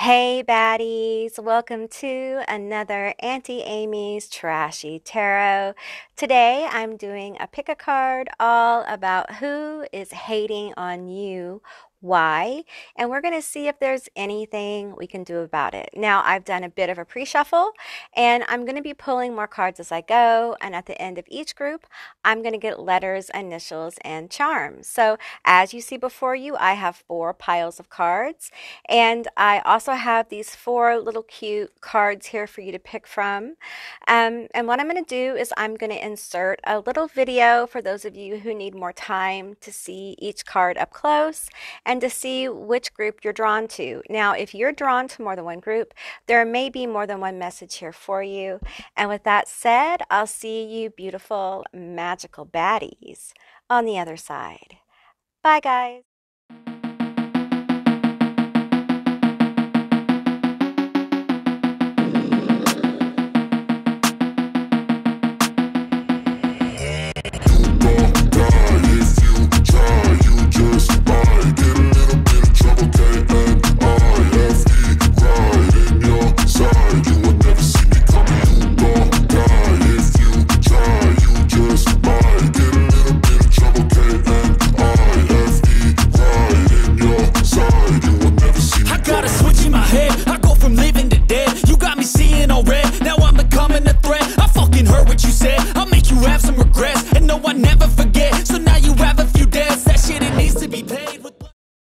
Hey baddies, welcome to another Auntie Amy's Trashy Tarot. Today I'm doing a pick a card all about who is hating on you, why, and we're going to see if there's anything we can do about it. Now I've done a bit of a pre-shuffle and I'm going to be pulling more cards as I go, and at the end of each group I'm going to get letters, initials, and charms. So as you see before you, I have 4 piles of cards. And I also have these 4 little cute cards here for you to pick from. And what I'm going to do is I'm going to insert a little video for those of you who need more time to see each card up close and to see which group you're drawn to. Now, if you're drawn to more than one group, there may be more than one message here for you. And with that said, I'll see you beautiful, magical baddies on the other side. Bye, guys.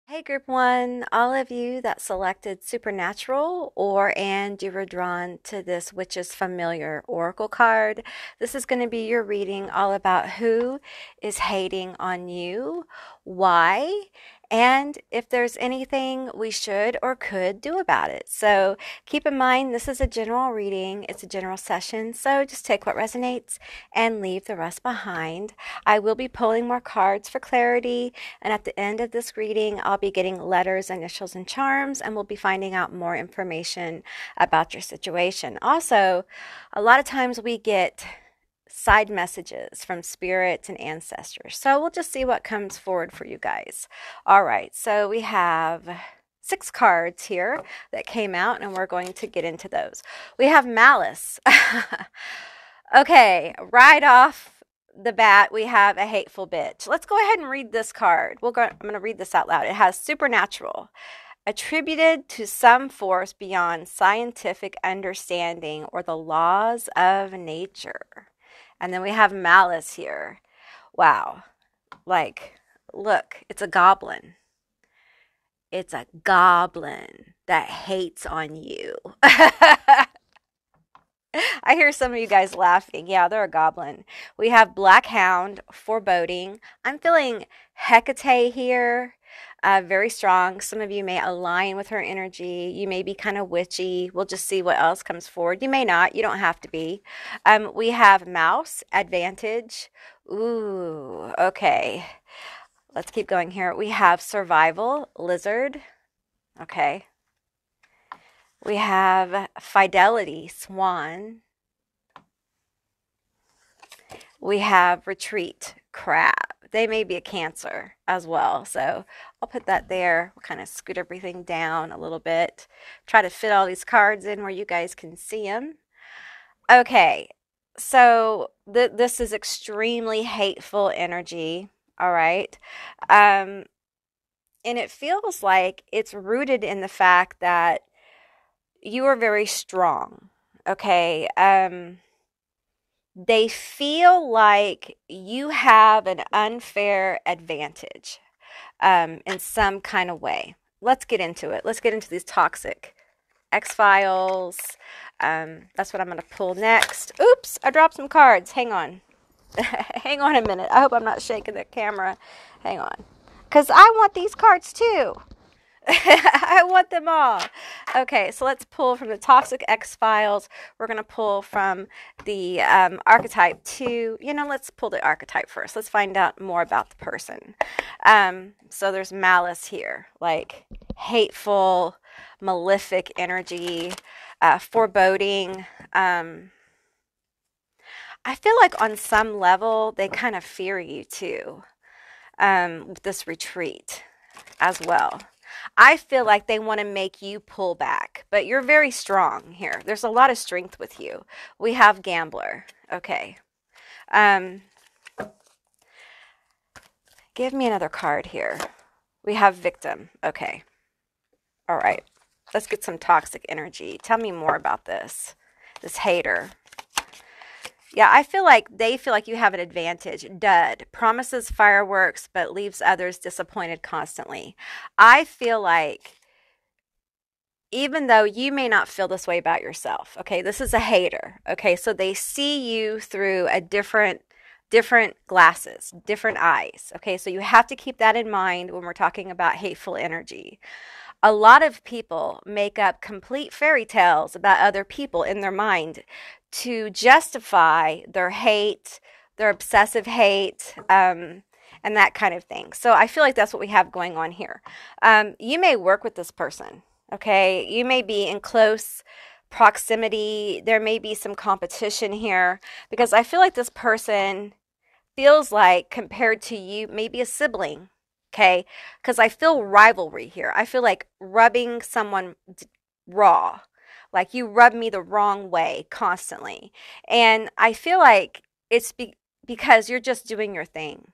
Hey group 1, all of you that selected Supernatural and you were drawn to this Witch's Familiar Oracle card, this is going to be your reading all about who is hating on you, why, and if there's anything we should or could do about it. So keep in mind, this is a general reading. It's a general session, so just take what resonates and leave the rest behind. I will be pulling more cards for clarity, and at the end of this reading, I'll be getting letters, initials, and charms, and we'll be finding out more information about your situation. Also, a lot of times we get side messages from spirits and ancestors. So we'll just see what comes forward for you guys. All right, so we have 6 cards here that came out, and we're going to get into those. We have Malice. Okay, right off the bat, we have a hateful bitch. Let's go ahead and read this card. I'm going to read this out loud. It has supernatural, attributed to some force beyond scientific understanding or the laws of nature. And then we have malice here. Wow. Like, look, it's a goblin. It's a goblin that hates on you. I hear some of you guys laughing. Yeah, they're a goblin. We have Black Hound, foreboding. I'm feeling Hecate here. Very strong. Some of you may align with her energy. You may be kind of witchy. We'll just see what else comes forward. You may not. You don't have to be. We have Mouse, advantage. Ooh, okay. Let's keep going here. We have Survival, Lizard. Okay. We have Fidelity, Swan. We have Retreat, Crab. They may be a Cancer as well, so I'll put that there. We'll kind of scoot everything down a little bit. Try to fit all these cards in where you guys can see them. Okay, so this is extremely hateful energy, all right? And it feels like it's rooted in the fact that you are very strong, okay? They feel like you have an unfair advantage in some kind of way. Let's get into it. Let's get into these toxic X-Files. That's what I'm going to pull next. Oops, I dropped some cards. Hang on. Hang on a minute. I hope I'm not shaking the camera. Hang on. Because I want these cards too. I want them all. Okay, so let's pull from the Toxic X-Files. We're going to pull from the archetype 2. Let's pull the archetype first. Let's find out more about the person. So there's malice here, like hateful, malefic energy, foreboding. I feel like on some level, they kind of fear you too, with this retreat as well. I feel like they want to make you pull back, but you're very strong here. There's a lot of strength with you. We have gambler. Okay. Um, give me another card here. We have victim. Okay. All right. Let's get some toxic energy. Tell me more about this. This hater. Yeah, I feel like they feel like you have an advantage. Dud. Promises fireworks, but leaves others disappointed constantly. I feel like even though you may not feel this way about yourself, okay, this is a hater. Okay, so they see you through a different glasses, different eyes. Okay, so you have to keep that in mind when we're talking about hateful energy. A lot of people make up complete fairy tales about other people in their mind to justify their hate, their obsessive hate, and that kind of thing. So I feel like that's what we have going on here. You may work with this person, okay? You may be in close proximity. There may be some competition here because I feel like this person feels like, compared to you, maybe a sibling. Okay, because I feel rivalry here. I feel like rubbing someone raw, like you rub me the wrong way constantly. And I feel like it's because you're just doing your thing.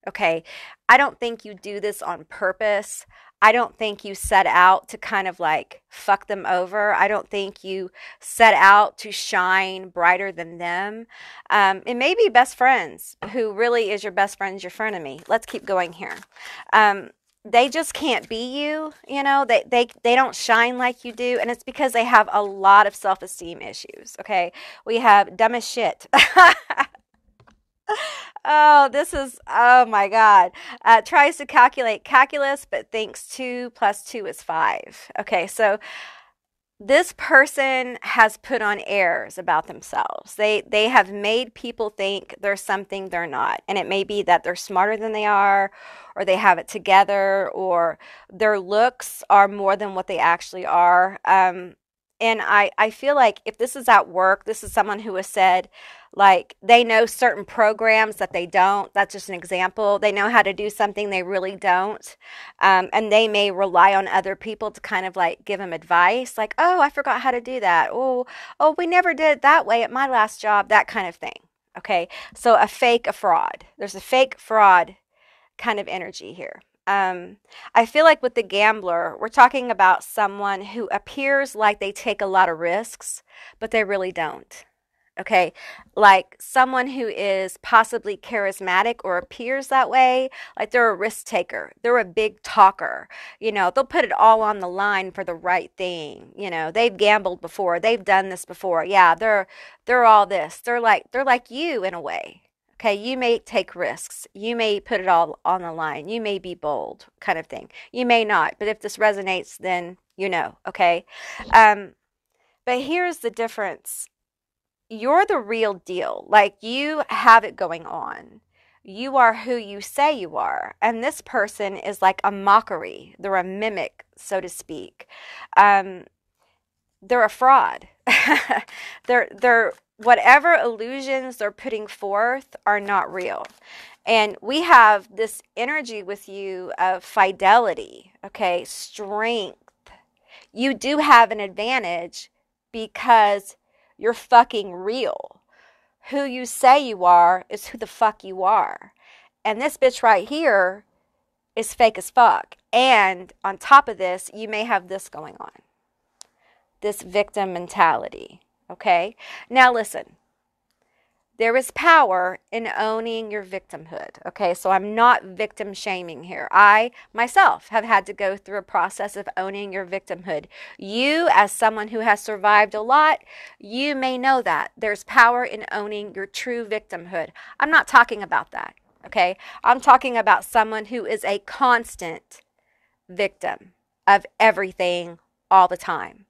Okay, I don't think you do this on purpose. I don't think you set out to kind of like fuck them over. I don't think you set out to shine brighter than them. It may be best friends. Who really is your best friend is your frenemy. Let's keep going here. They just can't be you, you know, they don't shine like you do, and it's because they have a lot of self-esteem issues. Okay, we have dumb as shit. Oh, this is, oh my God. Tries to calculate calculus, but thinks 2 plus 2 is 5. Okay, so this person has put on airs about themselves. They have made people think they're something they're not. And it may be that they're smarter than they are, or they have it together, or their looks are more than what they actually are. And I feel like if this is at work, this is someone who has said, like, they know certain programs that they don't. That's just an example. They know how to do something they really don't. And they may rely on other people to kind of like give them advice, like, oh, I forgot how to do that. Oh, we never did it that way at my last job, that kind of thing. Okay, so a fraud. There's a fake fraud kind of energy here. I feel like with the gambler, we're talking about someone who appears like they take a lot of risks, but they really don't. Okay, like someone who is possibly charismatic or appears that way, like they're a risk taker, they're a big talker, you know, they'll put it all on the line for the right thing. You know, they've gambled before, they've done this before. Yeah, they're all this. They're like you in a way. Okay, you may take risks. You may put it all on the line. You may be bold, kind of thing. You may not, but if this resonates, then you know, okay? But here's the difference. You're the real deal. Like, you have it going on. You are who you say you are. And this person is like a mockery. They're a mimic, so to speak. They're a fraud. they're whatever illusions they're putting forth are not real. And we have this energy with you of fidelity, okay, strength. You do have an advantage because you're fucking real. Who you say you are is who the fuck you are. And this bitch right here is fake as fuck. And on top of this, you may have this going on. This victim mentality. Okay? Now listen. There is power in owning your victimhood. Okay, so I'm not victim shaming here. I myself have had to go through a process of owning your victimhood. You, as someone who has survived a lot, you may know that. There's power in owning your true victimhood. I'm not talking about that. Okay, I'm talking about someone who is a constant victim of everything all the time.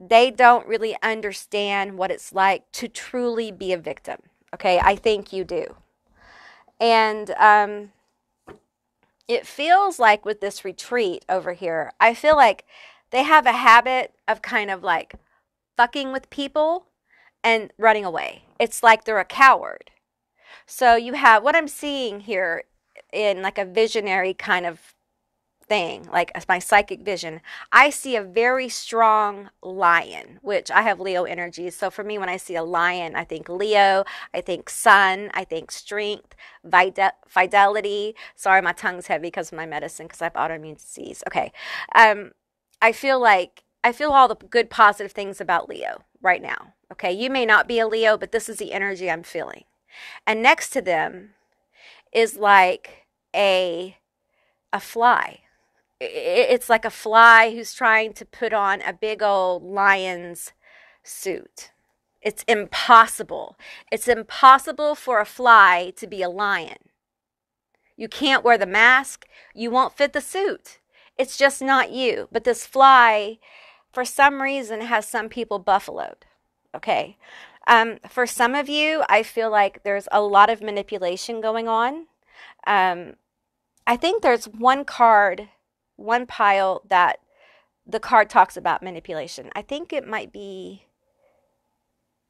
They don't really understand what it's like to truly be a victim. Okay, I think you do. And it feels like with this retreat over here, I feel like they have a habit of kind of like fucking with people and running away. It's like they're a coward. So you have what I'm seeing here in like a visionary kind of thing, like my psychic vision, I see a very strong lion, which I have Leo energy. So for me, when I see a lion, I think Leo, I think sun, I think strength, fidelity. Sorry, my tongue's heavy because of my medicine, because I have autoimmune disease. Okay. Um, I feel like I feel all the good positive things about Leo right now. Okay. You may not be a Leo, but this is the energy I'm feeling. And next to them is like a fly. It's like a fly who's trying to put on a big old lion's suit. It's impossible. It's impossible for a fly to be a lion. You can't wear the mask. You won't fit the suit. It's just not you. But this fly, for some reason, has some people buffaloed. Okay. For some of you, I feel like there's a lot of manipulation going on. I think there's one card, one pile that the card talks about manipulation. I think it might be,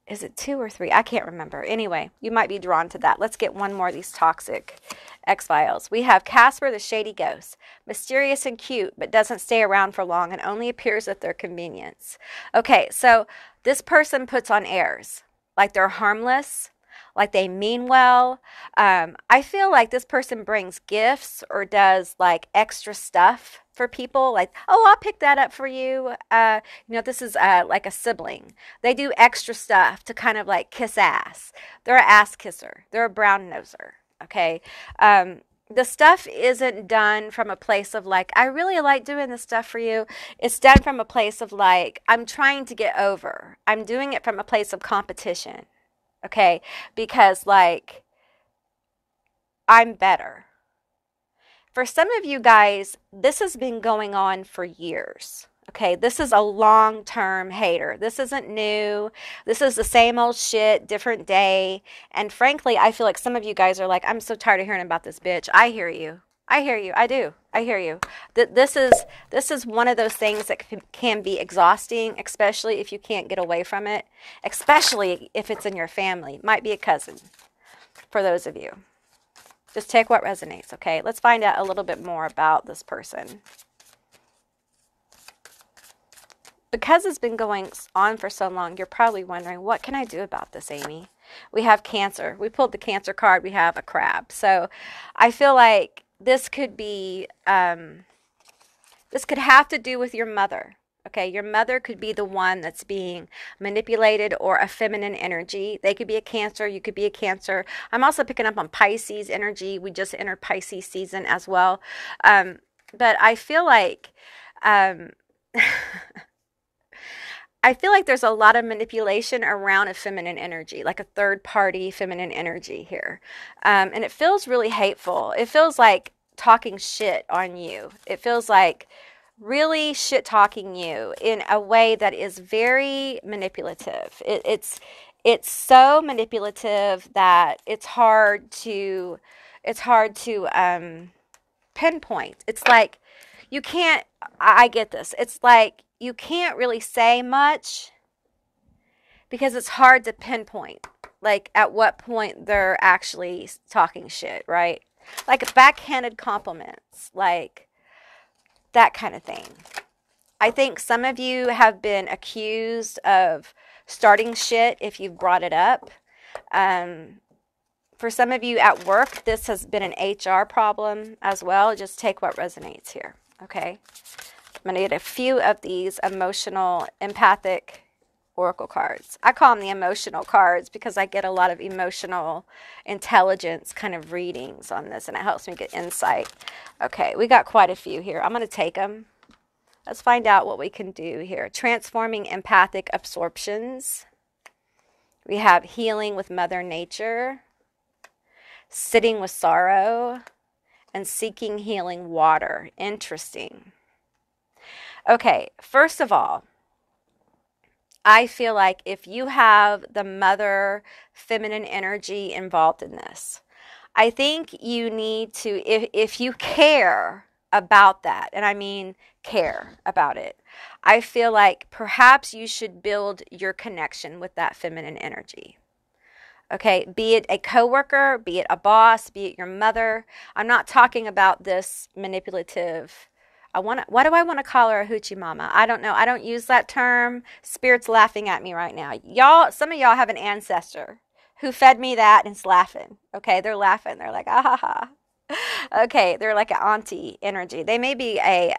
is it 2 or 3? I can't remember. Anyway, you might be drawn to that. Let's get one more of these toxic X-Files. We have Casper the Shady Ghost. Mysterious and cute, but doesn't stay around for long and only appears at their convenience. Okay, so this person puts on airs, like they're harmless, like they mean well. I feel like this person brings gifts or does like extra stuff for people. Like, oh, I'll pick that up for you. This is like a sibling. They do extra stuff to kind of like kiss ass. They're an ass kisser. They're a brown noser. Okay. The stuff isn't done from a place of like, I really like doing this stuff for you. It's done from a place of like, I'm trying to get over. I'm doing it from a place of competition. Okay, because like, I'm better. For some of you guys, this has been going on for years. Okay, this is a long-term hater. This isn't new. This is the same old shit, different day. And frankly, I feel like some of you guys are like, I'm so tired of hearing about this bitch. I hear you. I hear you. I do. I hear you. This is one of those things that can be exhausting, especially if you can't get away from it, especially if it's in your family. Might be a cousin for those of you. Just take what resonates, okay? Let's find out a little bit more about this person. Because it's been going on for so long, you're probably wondering, what can I do about this, Amy? We have Cancer. We pulled the Cancer card. We have a crab. So I feel like this could be, this could have to do with your mother. Okay, your mother could be the one that's being manipulated, or a feminine energy. They could be a Cancer. You could be a Cancer. I'm also picking up on Pisces energy. We just entered Pisces season as well. But I feel like, I feel like there's a lot of manipulation around a feminine energy, like a third party feminine energy here. And it feels really hateful. It feels like talking shit on you. It feels like really shit talking you in a way that is very manipulative. It's so manipulative that it's hard to pinpoint. It's like you can't, I get this. It's like you can't really say much because it's hard to pinpoint, like at what point they're actually talking shit, right? Like backhanded compliments, like that kind of thing. I think some of you have been accused of starting shit if you've brought it up. For some of you at work, this has been an HR problem as well. Just take what resonates here, okay? I'm going to get a few of these emotional, empathic oracle cards. I call them the emotional cards because I get a lot of emotional intelligence kind of readings on this, and it helps me get insight. Okay, we got quite a few here. I'm going to take them. Let's find out what we can do here. Transforming empathic absorptions. We have healing with Mother Nature, sitting with sorrow, and seeking healing water. Interesting. Okay, first of all, I feel like if you have the mother feminine energy involved in this, I think you need to, if you care about that, and I mean care about it, I feel like perhaps you should build your connection with that feminine energy. Okay, be it a coworker, be it a boss, be it your mother. I'm not talking about this manipulative why do I want to call her a hoochie mama? I don't know. I don't use that term. Spirit's laughing at me right now. Y'all, some of y'all have an ancestor who fed me that and is laughing. Okay, they're laughing. They're like, ah ha ha. Okay, they're like an auntie energy. They may be a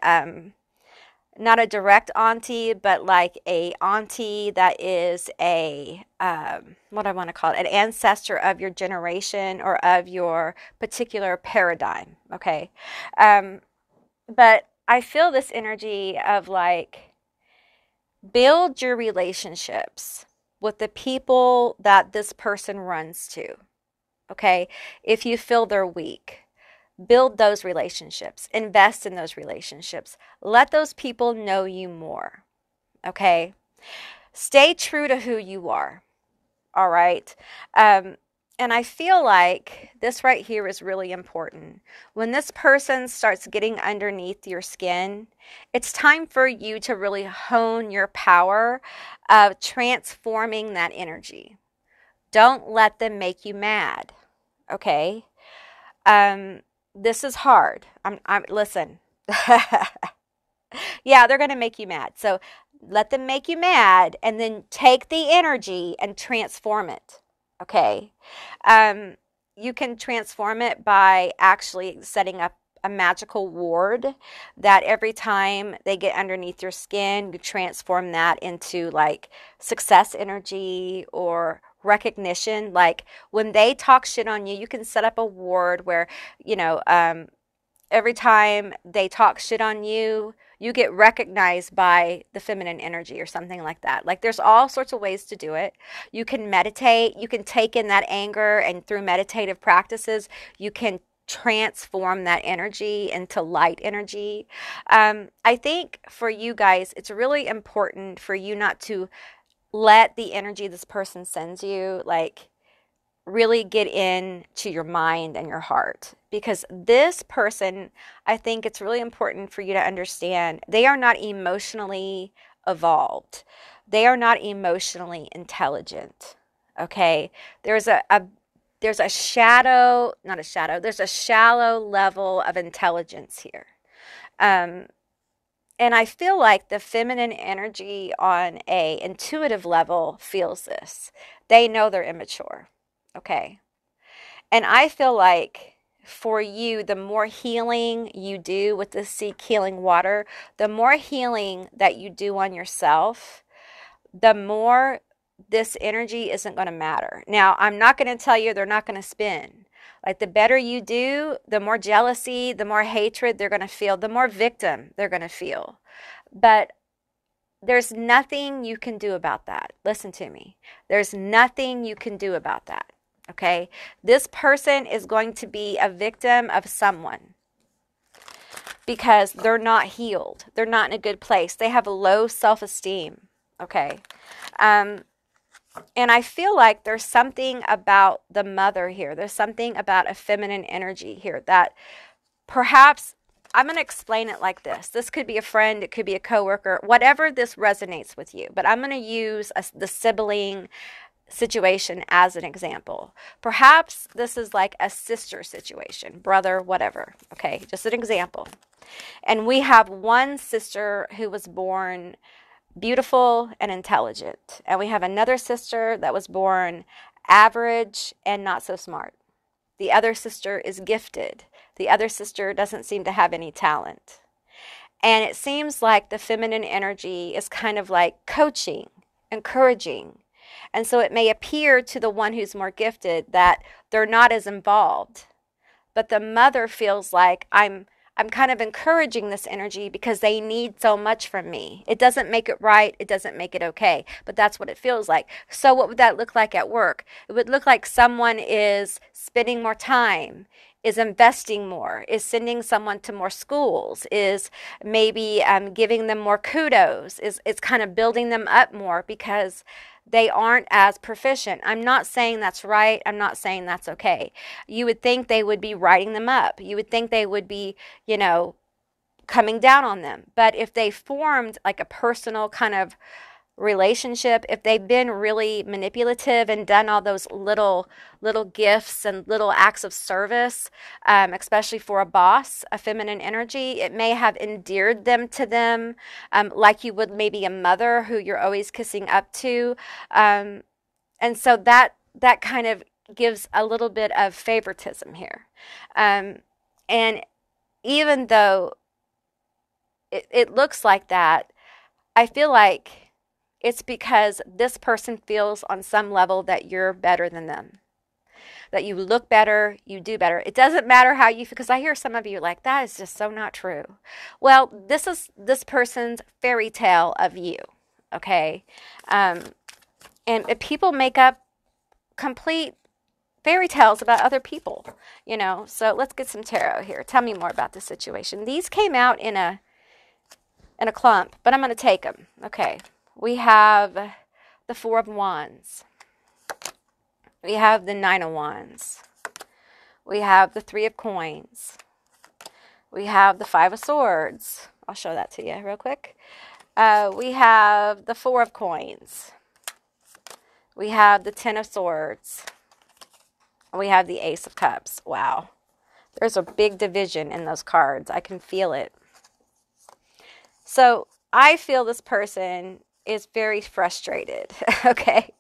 not a direct auntie, but like a auntie that is a what I want to call it, an ancestor of your generation or of your particular paradigm. Okay, but I feel this energy of like, build your relationships with the people that this person runs to. Okay, if you feel they're weak, build those relationships, invest in those relationships, let those people know you more. Okay, stay true to who you are. All right. And I feel like this right here is really important. When this person starts getting underneath your skin, it's time for you to really hone your power of transforming that energy. Don't let them make you mad. Okay? This is hard. Listen. Yeah, they're going to make you mad. So let them make you mad and then take the energy and transform it. Okay. You can transform it by actually setting up a magical ward that every time they get underneath your skin, you transform that into like success energy or recognition. Like when they talk shit on you, you can set up a ward where, every time they talk shit on you, you get recognized by the feminine energy or something like that. Like there's all sorts of ways to do it. You can meditate. You can take in that anger, and through meditative practices, you can transform that energy into light energy. I think for you guys, it's really important for you not to let the energy this person sends you, like, really get into your mind and your heart, because this person, I think it's really important for you to understand, they are not emotionally evolved. They are not emotionally intelligent. Okay. There's a shallow level of intelligence here. And I feel like the feminine energy on a intuitive level feels this. They know they're immature. Okay. And I feel like for you, the more healing you do with the Seek Healing Water, the more healing that you do on yourself, the more this energy isn't going to matter. Now, I'm not going to tell you they're not going to spin. Like the better you do, the more jealousy, the more hatred they're going to feel, the more victim they're going to feel. But there's nothing you can do about that. Listen to me. There's nothing you can do about that. Okay? This person is going to be a victim of someone because they're not healed. They're not in a good place. They have a low self-esteem. Okay? And I feel like there's something about the mother here. There's something about a feminine energy here that perhaps, I'm going to explain it like this. This could be a friend. It could be a coworker. Whatever this resonates with you. But I'm going to use the sibling situation as an example. Perhaps this is like a sister situation, brother, whatever. Okay, just an example. And we have one sister who was born beautiful and intelligent. And we have another sister that was born average and not so smart. The other sister is gifted. The other sister doesn't seem to have any talent. And it seems like the feminine energy is kind of like coaching, encouraging. And so it may appear to the one who's more gifted that they're not as involved. But the mother feels like I'm kind of encouraging this energy because they need so much from me. It doesn't make it right. It doesn't make it okay. But that's what it feels like. So what would that look like at work? It would look like someone is spending more time, is investing more, is sending someone to more schools, is maybe giving them more kudos, is kind of building them up more because they aren't as proficient. I'm not saying that's right. I'm not saying that's okay. You would think they would be writing them up. You would think they would be, coming down on them. But if they formed like a personal kind of relationship, if they've been really manipulative and done all those little gifts and little acts of service, especially for a boss, a feminine energy, it may have endeared them to them, like you would maybe a mother who you're always kissing up to. And so that kind of gives a little bit of favoritism here. And even though it looks like that, I feel like it's because this person feels on some level that you're better than them, that you look better, you do better. It doesn't matter how you feel, because I hear some of you like, that is just so not true. Well, this is this person's fairy tale of you, okay? And people make up complete fairy tales about other people, you know. So let's get some tarot here. Tell me more about the situation. These came out in a clump, but I'm going to take them. Okay. We have the Four of Wands. We have the Nine of Wands. We have the Three of Coins. We have the Five of Swords. I'll show that to you real quick. We have the Four of Coins. We have the Ten of Swords. We have the Ace of Cups. Wow. There's a big division in those cards. I can feel it. So I feel this person is very frustrated, okay?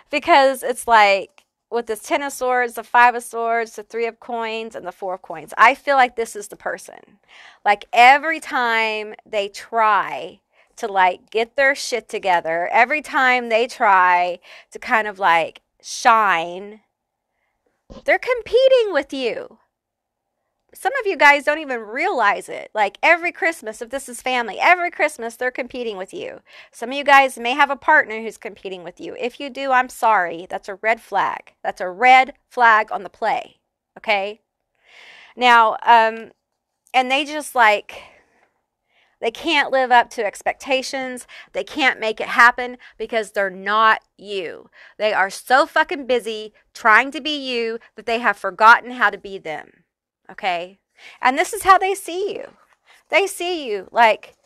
Because it's like with this Ten of Swords, the Five of Swords, the Three of Coins, and the Four of Coins. I feel like this is the person. Like every time they try to like get their shit together, every time they try to kind of like shine, they're competing with you. Some of you guys don't even realize it. Like every Christmas, if this is family, every Christmas they're competing with you. Some of you guys may have a partner who's competing with you. If you do, I'm sorry. That's a red flag. That's a red flag on the play. Okay? Now, and they just like, they can't live up to expectations. They can't make it happen because they're not you. They are so fucking busy trying to be you that they have forgotten how to be them. Okay? And this is how they see you. They see you like,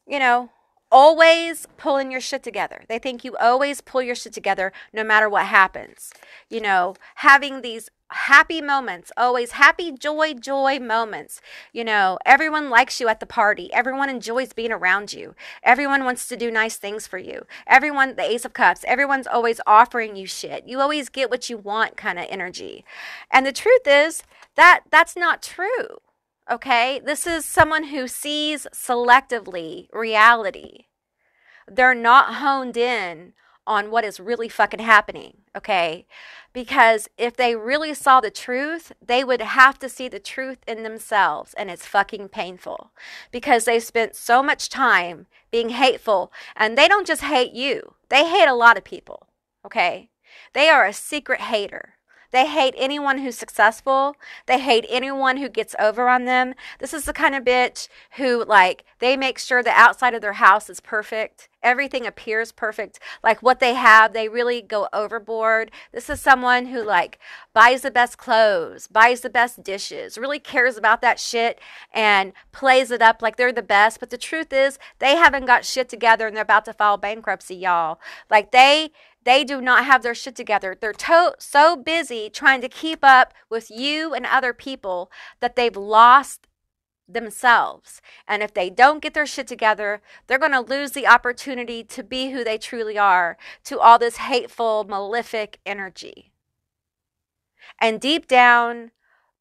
you know, always pulling your shit together. They think you always pull your shit together no matter what happens. You know, having these happy moments, always happy, joy moments. You know, everyone likes you at the party. Everyone enjoys being around you. Everyone wants to do nice things for you. Everyone, the Ace of Cups, everyone's always offering you shit. You always get what you want kind of energy. And the truth is that that's not true. Okay? This is someone who sees selectively reality. They're not honed in on what is really fucking happening, okay? Because if they really saw the truth, they would have to see the truth in themselves, and it's fucking painful because they spent so much time being hateful, and they don't just hate you. They hate a lot of people, okay? They are a secret hater. They hate anyone who's successful. They hate anyone who gets over on them. This is the kind of bitch who, like, they make sure the outside of their house is perfect. Everything appears perfect. Like, what they have, they really go overboard. This is someone who, like, buys the best clothes, buys the best dishes, really cares about that shit and plays it up like they're the best. But the truth is, they haven't got shit together and they're about to file bankruptcy, y'all. Like, they do not have their shit together. They're so busy trying to keep up with you and other people that they've lost themselves. And if they don't get their shit together, they're going to lose the opportunity to be who they truly are to all this hateful, malefic energy. And deep down,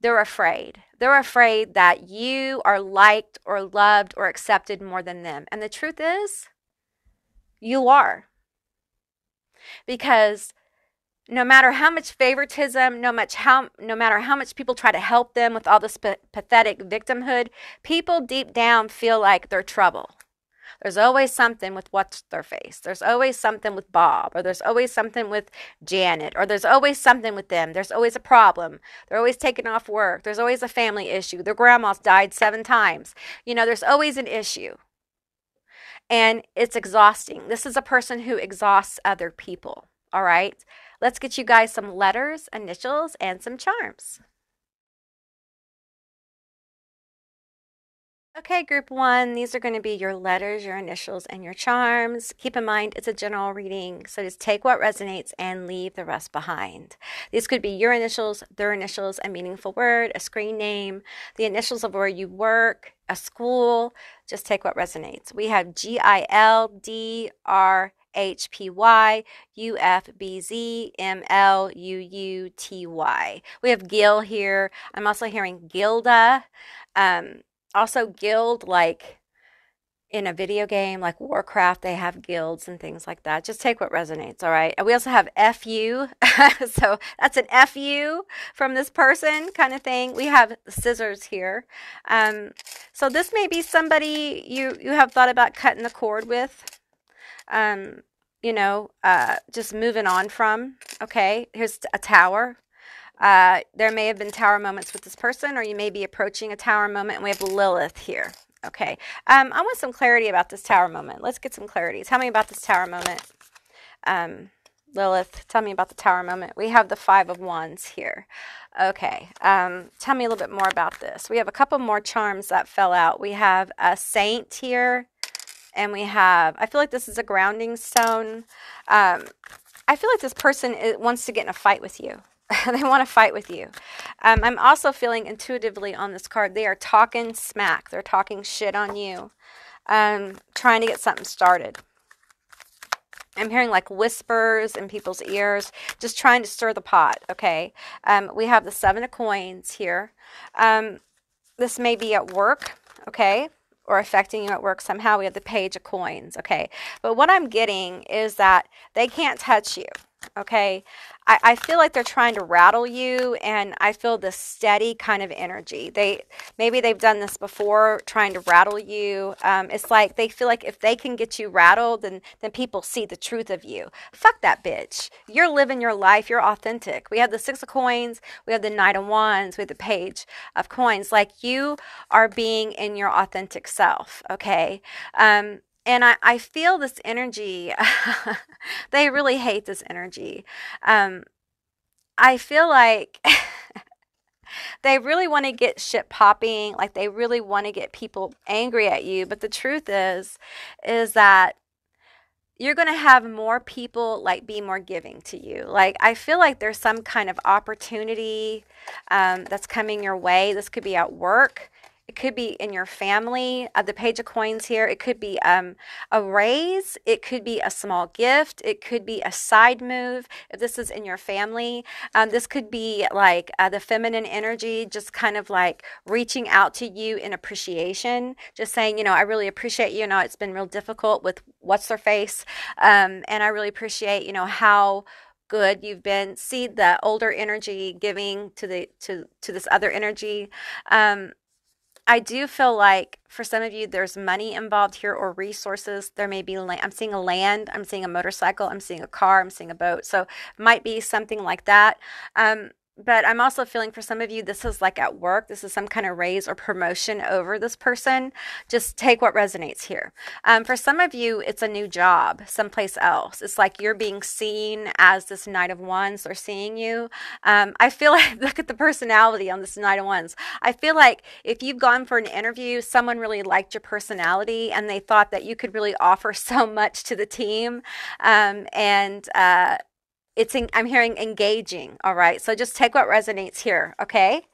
they're afraid. They're afraid that you are liked or loved or accepted more than them. And the truth is, you are. Because no matter how much favoritism, no matter how much people try to help them with all this pathetic victimhood, people deep down feel like they're trouble. There's always something with what's their face. There's always something with Bob, or there's always something with Janet, or there's always something with them. There's always a problem. They're always taking off work. There's always a family issue. Their grandma's died 7 times. You know, there's always an issue. And it's exhausting. This is a person who exhausts other people. All right? Let's get you guys some letters, initials, and some charms. Okay, group one, these are going to be your letters, your initials, and your charms. Keep in mind, it's a general reading, so just take what resonates and leave the rest behind. These could be your initials, their initials, a meaningful word, a screen name, the initials of where you work, a school. Just take what resonates. We have GILDRHPY, We have Gil here. I'm also hearing Gilda. Also guild, like in a video game like Warcraft, they have guilds and things like that. Just take what resonates, all right? And we also have FU. So that's an FU from this person kind of thing. We have scissors here. So this may be somebody you have thought about cutting the cord with. Just moving on from. Okay, here's a tower. There may have been tower moments with this person, or you may be approaching a tower moment, and we have Lilith here. Okay, I want some clarity about this tower moment. Let's get some clarity. Tell me about this tower moment. Lilith, tell me about the tower moment. We have the Five of Wands here. Okay, tell me a little bit more about this. We have a couple more charms that fell out. We have a Saint here, and we have, I feel like this is a grounding stone. I feel like this person wants to get in a fight with you. They want to fight with you. I'm also feeling intuitively on this card, they are talking smack. They're talking shit on you, trying to get something started. I'm hearing like whispers in people's ears, just trying to stir the pot, okay? We have the Seven of Coins here. This may be at work, okay, or affecting you at work somehow. We have the Page of Coins, okay? But what I'm getting is that they can't touch you, okay? I feel like they're trying to rattle you, and I feel this steady kind of energy. Maybe they've done this before, trying to rattle you. It's like they feel like if they can get you rattled, then people see the truth of you. Fuck that bitch. You're living your life. You're authentic. We have the Six of Coins. We have the Knight of Wands. We have the Page of Coins. Like, you are being in your authentic self, okay? And I feel this energy. They really hate this energy. I feel like they really want to get shit popping. Like, they really want to get people angry at you. But the truth is that you're going to have more people like be more giving to you. Like, I feel like there's some kind of opportunity that's coming your way. This could be at work. It could be in your family. The Page of Coins here. It could be a raise. It could be a small gift. It could be a side move. If this is in your family, this could be like the feminine energy, just kind of like reaching out to you in appreciation, just saying, I really appreciate you. It's been real difficult with what's their face, and I really appreciate, how good you've been. See the older energy giving to this other energy. I do feel like for some of you, there's money involved here or resources. There may be land. I'm seeing a land. I'm seeing a motorcycle. I'm seeing a car. I'm seeing a boat. So it might be something like that. But I'm also feeling for some of you, this is like at work. This is some kind of raise or promotion over this person. Just take what resonates here. For some of you, it's a new job someplace else. It's like you're being seen as this Knight of Wands. They're seeing you. I feel like, look at the personality on this Knight of Wands. I feel like if you've gone for an interview, someone really liked your personality and they thought that you could really offer so much to the team. I'm hearing engaging, all right? So just take what resonates here, okay?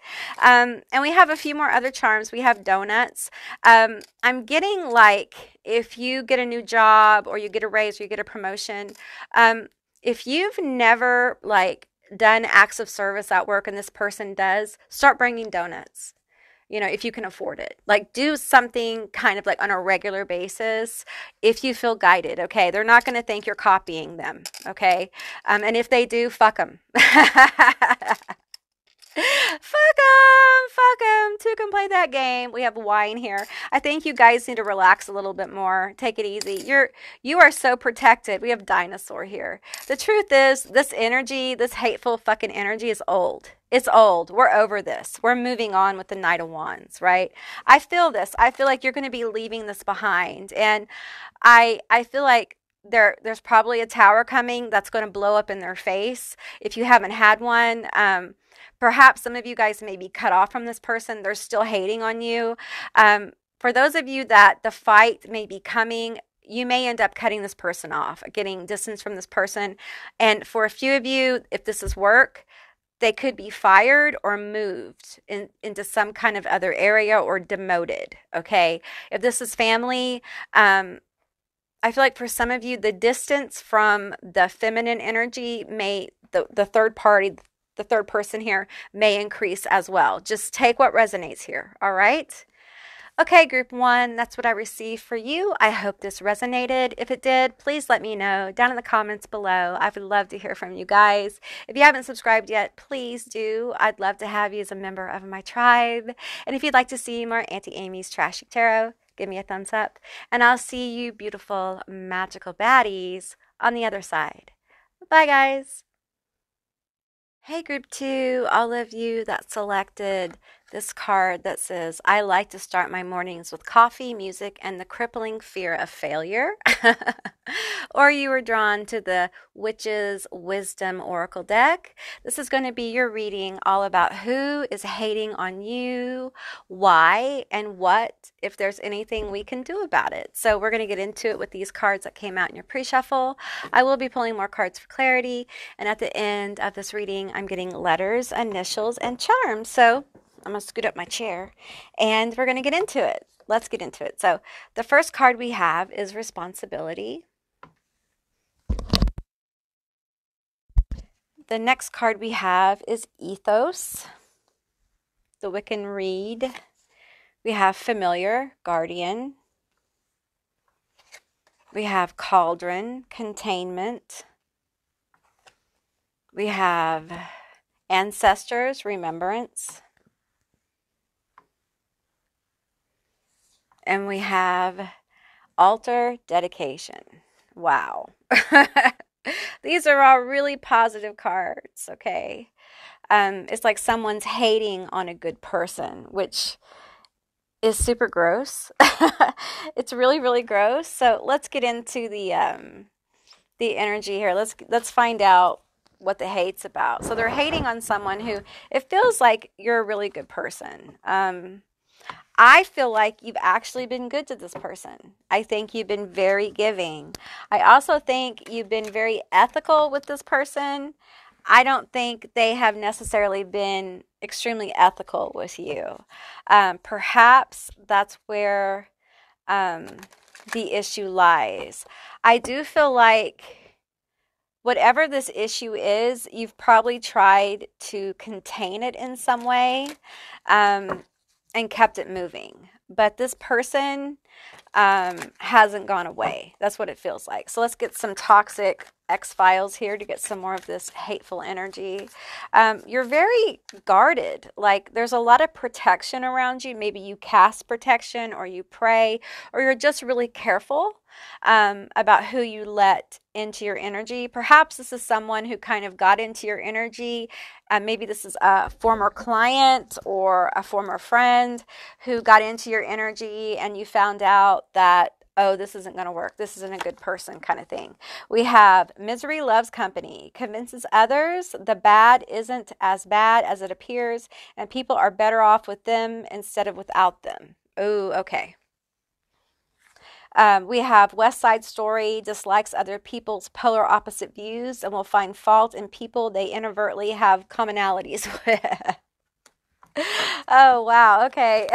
And we have a few more other charms. We have donuts. I'm getting like if you get a new job or you get a raise or you get a promotion, if you've never like done acts of service at work and this person does, start bringing donuts. If you can afford it, like do something kind of like on a regular basis if you feel guided, okay? They're not going to think you're copying them, okay? And if they do, fuck them. Fuck them. Two can play that game. We have wine here. I think you guys need to relax a little bit more. Take it easy. You are so protected. We have dinosaur here. The truth is, this energy, this hateful fucking energy is old. It's old. We're over this. We're moving on with the Knight of Wands, right? I feel this. I feel like you're going to be leaving this behind. And I feel like there's probably a tower coming that's going to blow up in their face. If you haven't had one, perhaps some of you guys may be cut off from this person. They're still hating on you. for those of you that the fight may be coming, you may end up cutting this person off, getting distance from this person. And for a few of you, if this is work, they could be fired or moved into some kind of other area or demoted. Okay. If this is family, I feel like for some of you, the distance from the feminine energy may, the third party, the third person here may increase as well. Just take what resonates here. All right. Okay, group one, that's what I received for you. I hope this resonated. If it did, please let me know down in the comments below. I would love to hear from you guys. If you haven't subscribed yet, please do. I'd love to have you as a member of my tribe. And if you'd like to see more Auntie Amy's Trashy Tarot, give me a thumbs up. And I'll see you beautiful, magical baddies on the other side. Bye, guys. Hey, group two, all of you that selected this card that says, I like to start my mornings with coffee, music, and the crippling fear of failure. Or you were drawn to the Witch's Wisdom Oracle deck. This is going to be your reading all about who is hating on you, why, and what, if there's anything we can do about it. So we're going to get into it with these cards that came out in your pre-shuffle. I will be pulling more cards for clarity. And at the end of this reading, I'm getting letters, initials, and charms. So I'm going to scoot up my chair and we're going to get into it. Let's get into it. So the first card we have is responsibility. The next card we have is ethos, the Wiccan Reed. We have familiar, guardian. We have cauldron, containment. We have ancestors, remembrance. And we have altar, dedication. Wow. These are all really positive cards, okay? It's like someone's hating on a good person, which is super gross. It's really, really gross. So let's get into the energy here. Let's find out what the hate's about. So they're hating on someone who, it feels like you're a really good person. I feel like you've actually been good to this person. I think you've been very giving. I also think you've been very ethical with this person. I don't think they have necessarily been extremely ethical with you. Perhaps that's where the issue lies. I do feel like whatever this issue is, you've probably tried to contain it in some way. And kept it moving. But this person hasn't gone away. That's what it feels like. So let's get some toxic X-Files here to get some more of this hateful energy. You're very guarded. Like there's a lot of protection around you. Maybe you cast protection or you pray or you're just really careful about who you let into your energy. Perhaps this is someone who kind of got into your energy. Maybe this is a former client or a former friend who got into your energy and you found out that, oh, this isn't going to work. This isn't a good person kind of thing. We have misery loves company, convinces others the bad isn't as bad as it appears, and people are better off with them instead of without them. Oh, okay. We have West Side Story, dislikes other people's polar opposite views and will find fault in people they inadvertently have commonalities with. Oh, wow. Okay.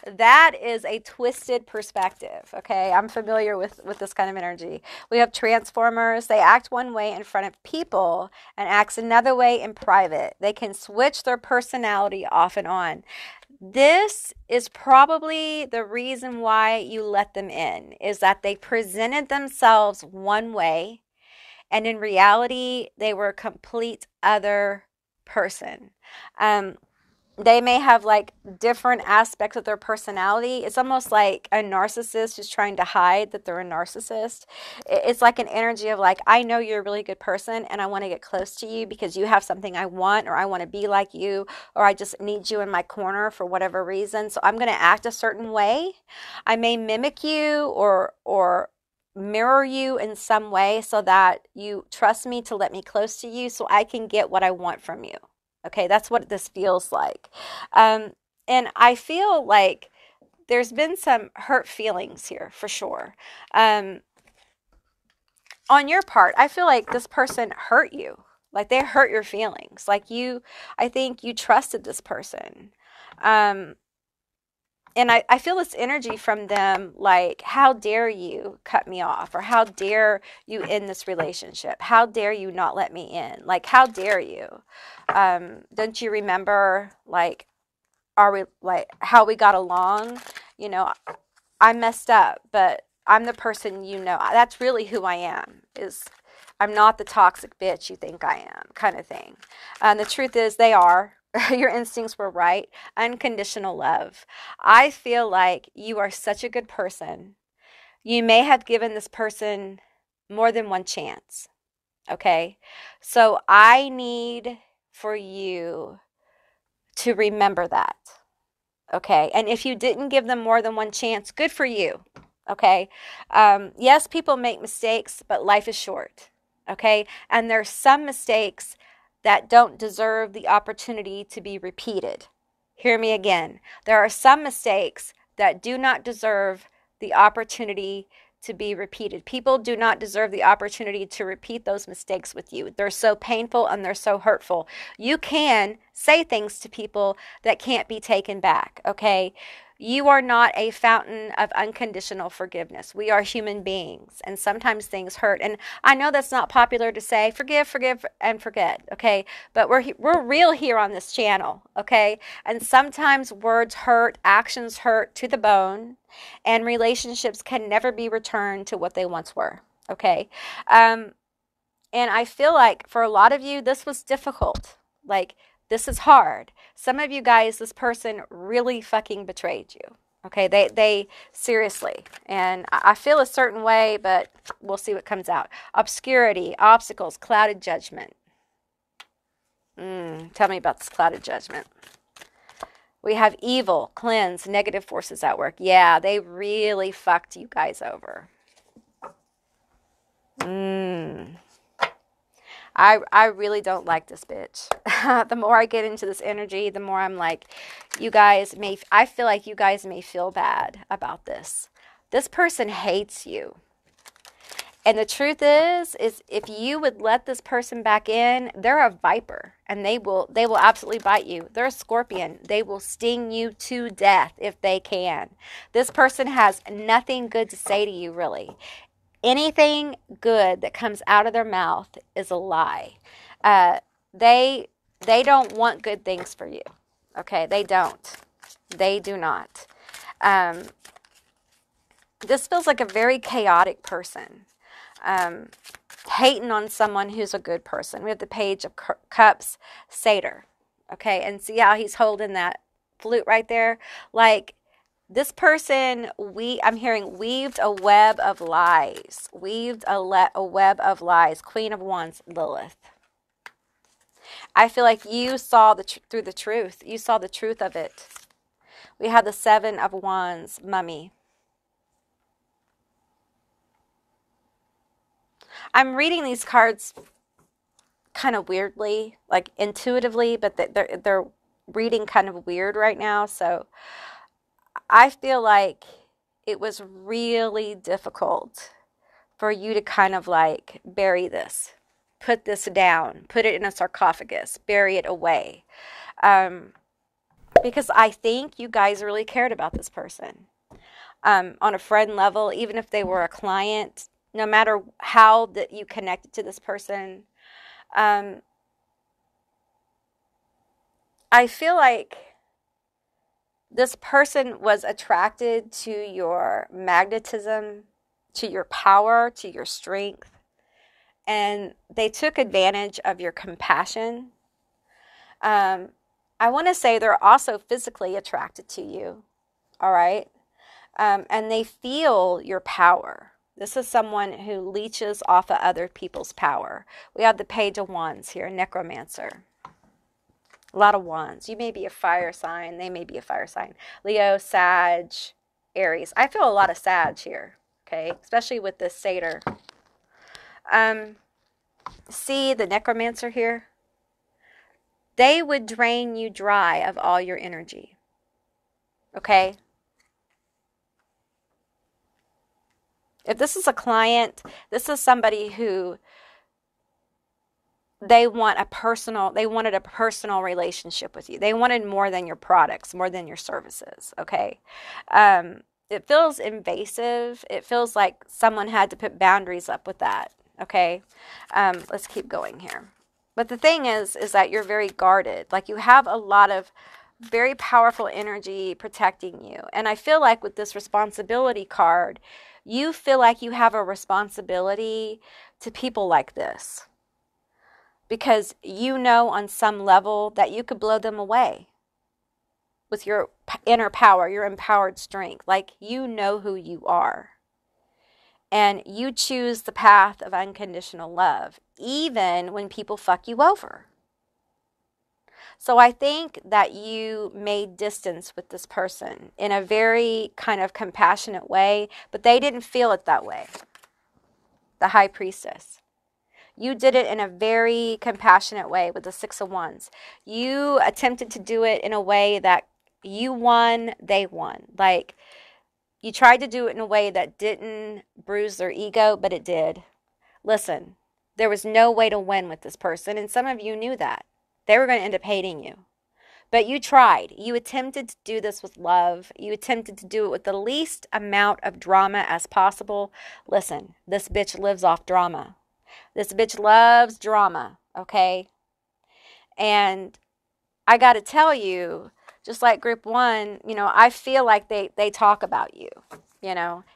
That is a twisted perspective. Okay. I'm familiar with this kind of energy. We have Transformers. They act one way in front of people and acts another way in private. They can switch their personality off and on. This is probably the reason why you let them in, is that they presented themselves one way and in reality they were a complete other person. They may have like different aspects of their personality. It's almost like a narcissist who's trying to hide that they're a narcissist. It's like an energy of like, I know you're a really good person and I want to get close to you because you have something I want, or I want to be like you, or I just need you in my corner for whatever reason. So I'm going to act a certain way. I may mimic you or mirror you in some way so that you trust me to let me close to you so I can get what I want from you. Okay, that's what this feels like. And I feel like there's been some hurt feelings here for sure. On your part, I feel like this person hurt you. Like they hurt your feelings. I think you trusted this person. And I feel this energy from them, like, how dare you cut me off? Or how dare you end this relationship? How dare you not let me in? Like, how dare you? Don't you remember, like, how we got along? You know, I messed up, but I'm the person you know. That's really who I am, is I'm not the toxic bitch you think I am, kind of thing. And the truth is they are. Your instincts were right. Unconditional love. I feel like you are such a good person. You may have given this person more than one chance. Okay? So I need for you to remember that. Okay? And if you didn't give them more than one chance, good for you. Okay? Yes, people make mistakes, but life is short. Okay? And there's some mistakes that don't deserve the opportunity to be repeated. Hear me again. There are some mistakes that do not deserve the opportunity to be repeated. People do not deserve the opportunity to repeat those mistakes with you. They're so painful and they're so hurtful. You can say things to people that can't be taken back, okay? You are not a fountain of unconditional forgiveness. We are human beings, and sometimes things hurt. And I know that's not popular to say, forgive, forgive, and forget, okay? But we're real here on this channel, okay? And sometimes words hurt, actions hurt to the bone, and relationships can never be returned to what they once were, okay? And I feel like for a lot of you, this was difficult. Like, this is hard. Some of you guys, this person really fucking betrayed you. Okay, they seriously. And I feel a certain way, but we'll see what comes out. Obscurity, obstacles, clouded judgment. Tell me about this clouded judgment. We have evil, cleanse, negative forces at work. Yeah, they really fucked you guys over. I really don't like this bitch. The more I get into this energy, the more I'm like, I feel like you guys may feel bad about this. This person hates you. And the truth is if you would let this person back in, they're a viper and they will absolutely bite you. They're a scorpion. They will sting you to death if they can. This person has nothing good to say to you, really. Anything good that comes out of their mouth is a lie. They don't want good things for you. Okay, they don't. They do not. This feels like a very chaotic person. Hating on someone who's a good person. We have the Page of Cups, Satyr. Okay, and see how he's holding that flute right there? Like, this person, I'm hearing, weaved a web of lies. Weaved a web of lies. Queen of Wands, Lilith. I feel like you saw through the truth. You saw the truth of it. We have the Seven of Wands, Mummy. I'm reading these cards kind of weirdly, like intuitively, but they're reading kind of weird right now, so I feel like it was really difficult for you to kind of like bury this, put this down, put it in a sarcophagus, bury it away. Because I think you guys really cared about this person. On a friend level, even if they were a client, no matter how that you connected to this person, I feel like this person was attracted to your magnetism, to your power, to your strength, and they took advantage of your compassion. I want to say they're also physically attracted to you, all right? And they feel your power. This is someone who leeches off of other people's power. We have the Page of Wands here, Necromancer. A lot of wands. You may be a fire sign. They may be a fire sign. Leo, Sag, Aries. I feel a lot of Sag here, okay? Especially with this Satyr. See the Necromancer here? They would drain you dry of all your energy, okay? If this is a client, this is somebody who they wanted a personal relationship with you. They wanted more than your products, more than your services, okay? It feels invasive. It feels like someone had to put boundaries up with that, okay? Let's keep going here. But the thing is that you're very guarded. Like, you have a lot of very powerful energy protecting you. And I feel like with this responsibility card, you feel like you have a responsibility to people like this, because you know on some level that you could blow them away with your inner power, your empowered strength. Like, you know who you are. And you choose the path of unconditional love, even when people fuck you over. So I think that you made distance with this person in a very kind of compassionate way, but they didn't feel it that way. The High Priestess. You did it in a very compassionate way with the Six of Wands. You attempted to do it in a way that you won, they won. Like, you tried to do it in a way that didn't bruise their ego, but it did. Listen, there was no way to win with this person, and some of you knew that. They were going to end up hating you. But you tried. You attempted to do this with love. You attempted to do it with the least amount of drama as possible. Listen, this bitch lives off drama. This bitch loves drama, okay? And I got to tell you, just like group one, I feel like they talk about you,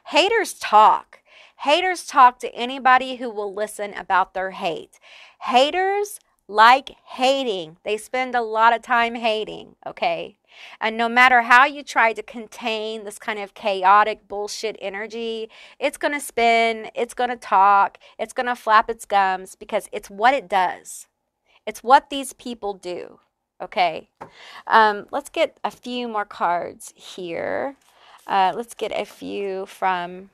Haters talk. Haters talk to anybody who will listen about their hate. Haters like hating. They spend a lot of time hating, okay? And no matter how you try to contain this kind of chaotic bullshit energy, it's going to spin, it's going to talk, it's going to flap its gums, because it's what it does. It's what these people do, okay? Let's get a few more cards here. Let's get a few from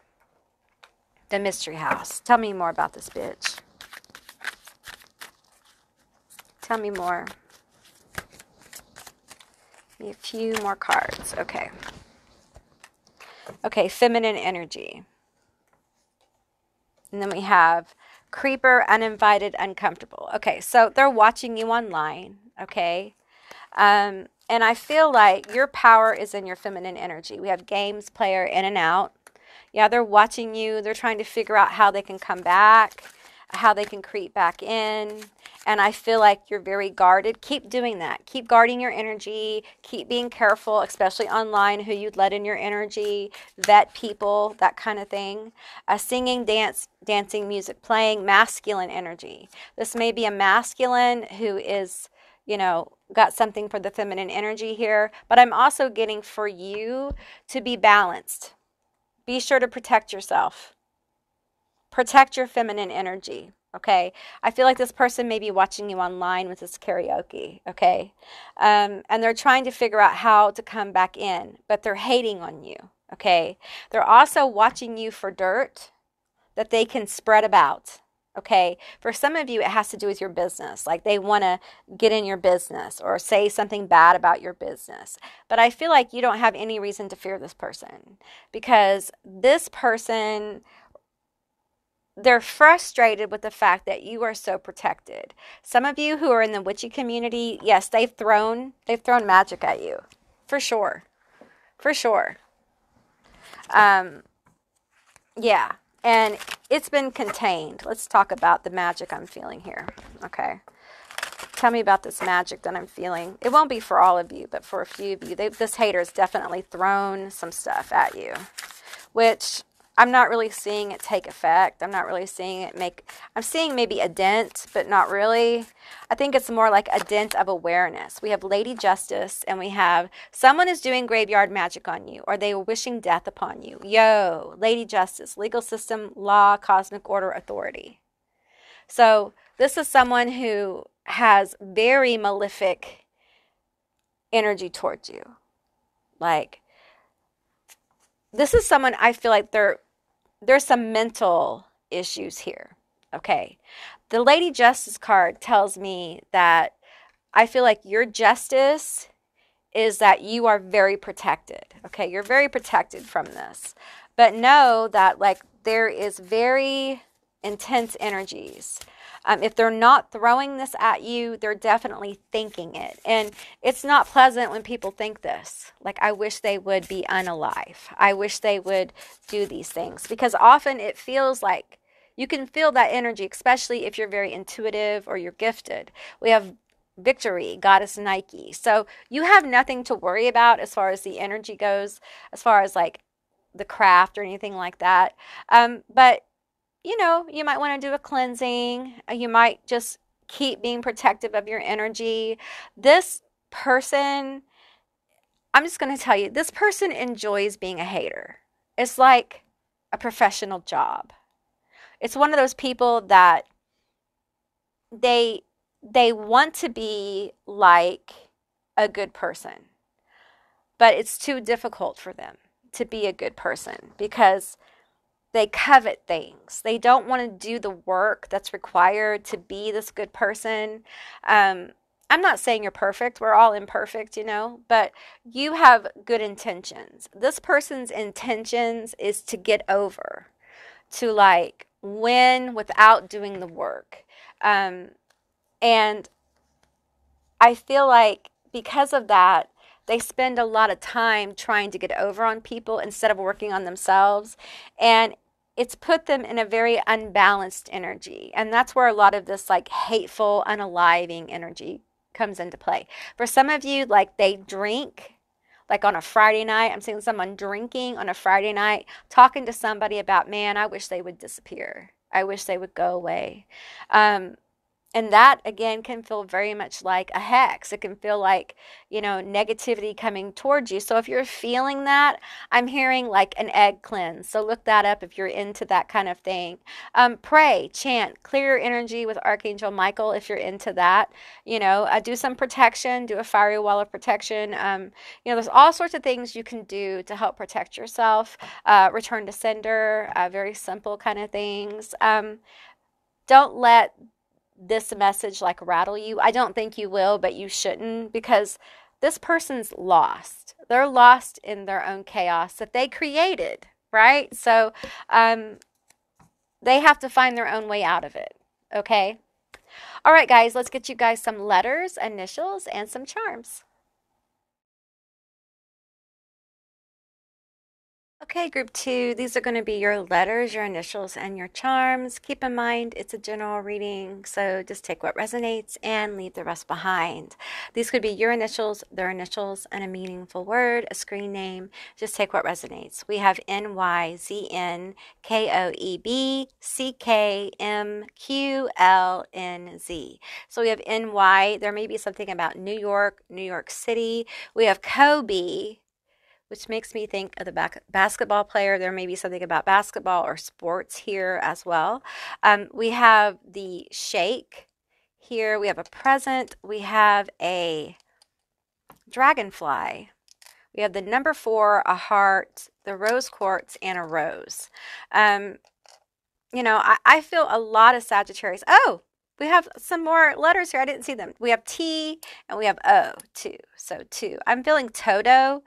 the Mystery House. Tell me more about this bitch. Tell me more. A few more cards. Okay. Okay, feminine energy. And then we have creeper, uninvited, uncomfortable. Okay, so they're watching you online, okay? And I feel like your power is in your feminine energy. We have games player, in and out. Yeah, they're watching you. They're trying to figure out how they can come back, how they can creep back in. And I feel like you're very guarded. Keep doing that. Keep guarding your energy. Keep being careful, especially online, who you'd let in your energy. Vet people, that kind of thing. Singing, dancing, music playing, masculine energy. This may be a masculine who is, got something for the feminine energy here. But I'm also getting for you to be balanced. Be sure to protect yourself. Protect your feminine energy. Okay, I feel like this person may be watching you online with this karaoke, okay? And they're trying to figure out how to come back in, but they're hating on you, okay? They're also watching you for dirt that they can spread about, okay? For some of you, it has to do with your business. Like, they want to get in your business or say something bad about your business. But I feel like you don't have any reason to fear this person, because this person, they're frustrated with the fact that you are so protected. Some of you who are in the witchy community, yes, they've thrown magic at you. For sure. For sure. Yeah. And it's been contained. Let's talk about the magic I'm feeling here. Okay. Tell me about this magic that I'm feeling. It won't be for all of you, but for a few of you. This hater has definitely thrown some stuff at you, which I'm not really seeing it take effect. I'm not really seeing it I'm seeing maybe a dent, but not really. I think it's more like a dent of awareness. We have Lady Justice, and we have someone is doing graveyard magic on you, or they are wishing death upon you. Yo, Lady Justice, legal system, law, cosmic order, authority. So this is someone who has very malefic energy towards you. Like, this is someone, I feel like there's some mental issues here, okay? The Lady Justice card tells me that I feel like your justice is that you are very protected, okay? You're very protected from this. But know that, like, there is very intense energies. If they're not throwing this at you, they're definitely thinking it. And it's not pleasant when people think this. Like, I wish they would be unalive. I wish they would do these things. Because often it feels like you can feel that energy, especially if you're very intuitive or you're gifted. We have Victory, goddess Nike. So you have nothing to worry about as far as the energy goes, as far as like the craft or anything like that. But you know, you might want to do a cleansing. You might just keep being protective of your energy. This person, I'm just going to tell you, this person enjoys being a hater. It's like a professional job. It's one of those people that they want to be like a good person, but it's too difficult for them to be a good person because they covet things. They don't want to do the work that's required to be this good person. I'm not saying you're perfect. We're all imperfect, you know, but you have good intentions. This person's intentions is to get over, to like win without doing the work. And I feel like because of that, they spend a lot of time trying to get over on people instead of working on themselves. And it's put them in a very unbalanced energy. And that's where a lot of this like hateful, unaliving energy comes into play. For some of you, like they drink, like on a Friday night. I'm seeing someone drinking on a Friday night, talking to somebody about, man, I wish they would disappear. I wish they would go away. And that, again, can feel very much like a hex. It can feel like, you know, negativity coming towards you. So if you're feeling that, I'm hearing like an egg cleanse. So look that up if you're into that kind of thing. Pray, chant, clear your energy with Archangel Michael if you're into that. You know, do some protection, do a fiery wall of protection. You know, there's all sorts of things you can do to help protect yourself. Return to sender, very simple kind of things. Don't let this message like rattle you. I don't think you will, but you shouldn't, because this person's lost. They're lost in their own chaos that they created, right? So they have to find their own way out of it, okay? All right, guys, let's get you guys some letters, initials, and some charms. Okay, group 2, these are going to be your letters, your initials, and your charms. Keep in mind, it's a general reading, so just take what resonates and leave the rest behind. These could be your initials, their initials, and a meaningful word, a screen name. Just take what resonates. We have NYZNKOEBCKMQLNZ. So we have NY. There may be something about New York, New York City. We have Kobe, which makes me think of the basketball player. There may be something about basketball or sports here as well. We have the shake here. We have a present. We have a dragonfly. We have the number 4, a heart, the rose quartz, and a rose. You know, I feel a lot of Sagittarius. Oh, we have some more letters here. I didn't see them. We have T and we have O too. So 2. I'm feeling Toto.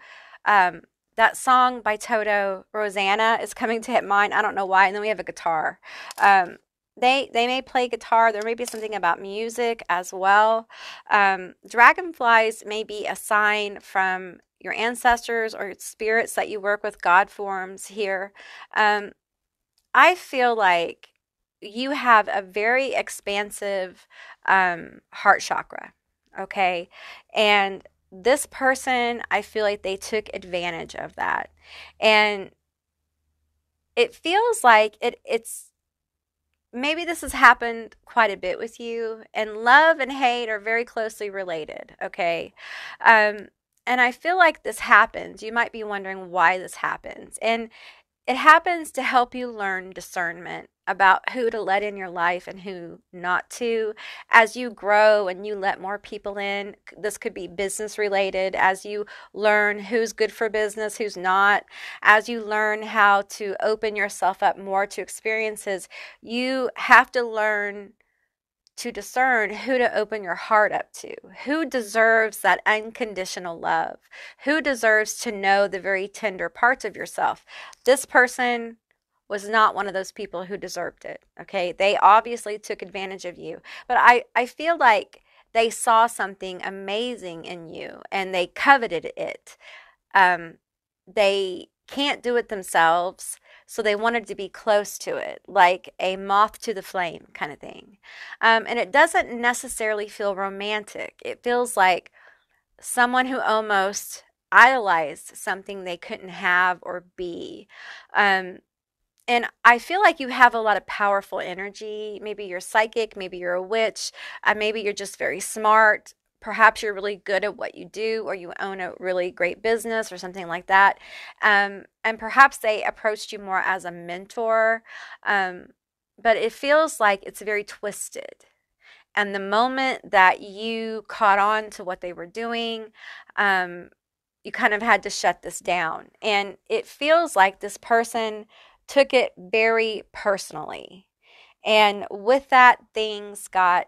That song by Toto, Rosanna, is coming to hit mind. I don't know why. And then we have a guitar. They may play guitar. There may be something about music as well. Dragonflies may be a sign from your ancestors or spirits that you work with, God forms here. I feel like you have a very expansive heart chakra, okay? And this person, I feel like they took advantage of that. And it feels like it's maybe this has happened quite a bit with you, and love and hate are very closely related, okay? And I feel like this happens. You might be wondering why this happens. And it happens to help you learn discernment about who to let in your life and who not to. As you grow and you let more people in, this could be business related, as you learn who's good for business, who's not, as you learn how to open yourself up more to experiences, you have to learn to discern who to open your heart up to, who deserves that unconditional love, who deserves to know the very tender parts of yourself. This person was not one of those people who deserved it. Okay. They obviously took advantage of you. But I feel like they saw something amazing in you and they coveted it. They can't do it themselves, so they wanted to be close to it, like a moth to the flame kind of thing. And it doesn't necessarily feel romantic. It feels like someone who almost idolized something they couldn't have or be. Um, and I feel like you have a lot of powerful energy. Maybe you're psychic, maybe you're a witch, maybe you're just very smart. Perhaps you're really good at what you do, or you own a really great business or something like that. And perhaps they approached you more as a mentor. But it feels like it's very twisted. And the moment that you caught on to what they were doing, you kind of had to shut this down. And it feels like this person took it very personally. And with that, things got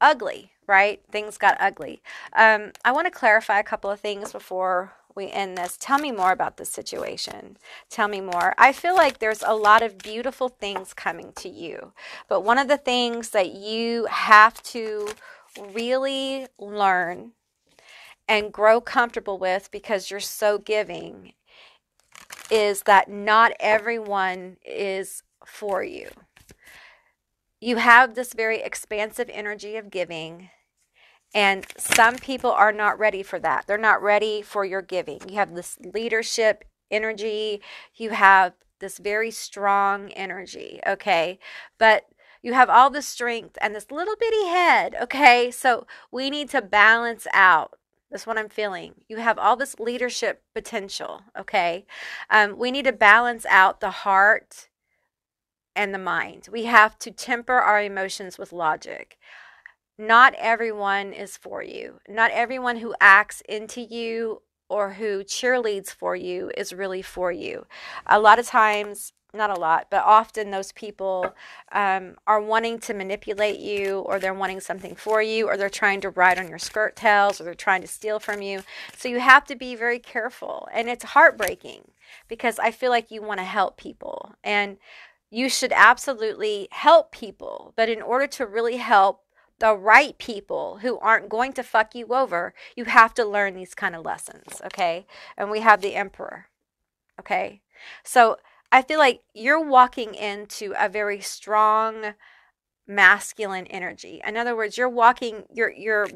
ugly, right? Things got ugly. I want to clarify a couple of things before we end this. Tell me more about this situation. Tell me more. I feel like there's a lot of beautiful things coming to you. But one of the things that you have to really learn and grow comfortable with, because you're so giving, is that not everyone is for you. You have this very expansive energy of giving, and some people are not ready for that. They're not ready for your giving. You have this leadership energy. You have this very strong energy, okay? But you have all this strength and this little bitty head, okay? So we need to balance out. That's what I'm feeling. You have all this leadership potential, okay? We need to balance out the heart and the mind. We have to temper our emotions with logic. Not everyone is for you. Not everyone who acts into you or who cheerleads for you is really for you. A lot of times, not a lot, but often those people are wanting to manipulate you, or they're wanting something for you, or they're trying to ride on your skirt tails, or they're trying to steal from you. So you have to be very careful. And it's heartbreaking, because I feel like you want to help people. And you should absolutely help people. But in order to really help the right people who aren't going to fuck you over, you have to learn these kind of lessons, okay? And we have the Emperor, okay? So I feel like you're walking into a very strong masculine energy. In other words, you're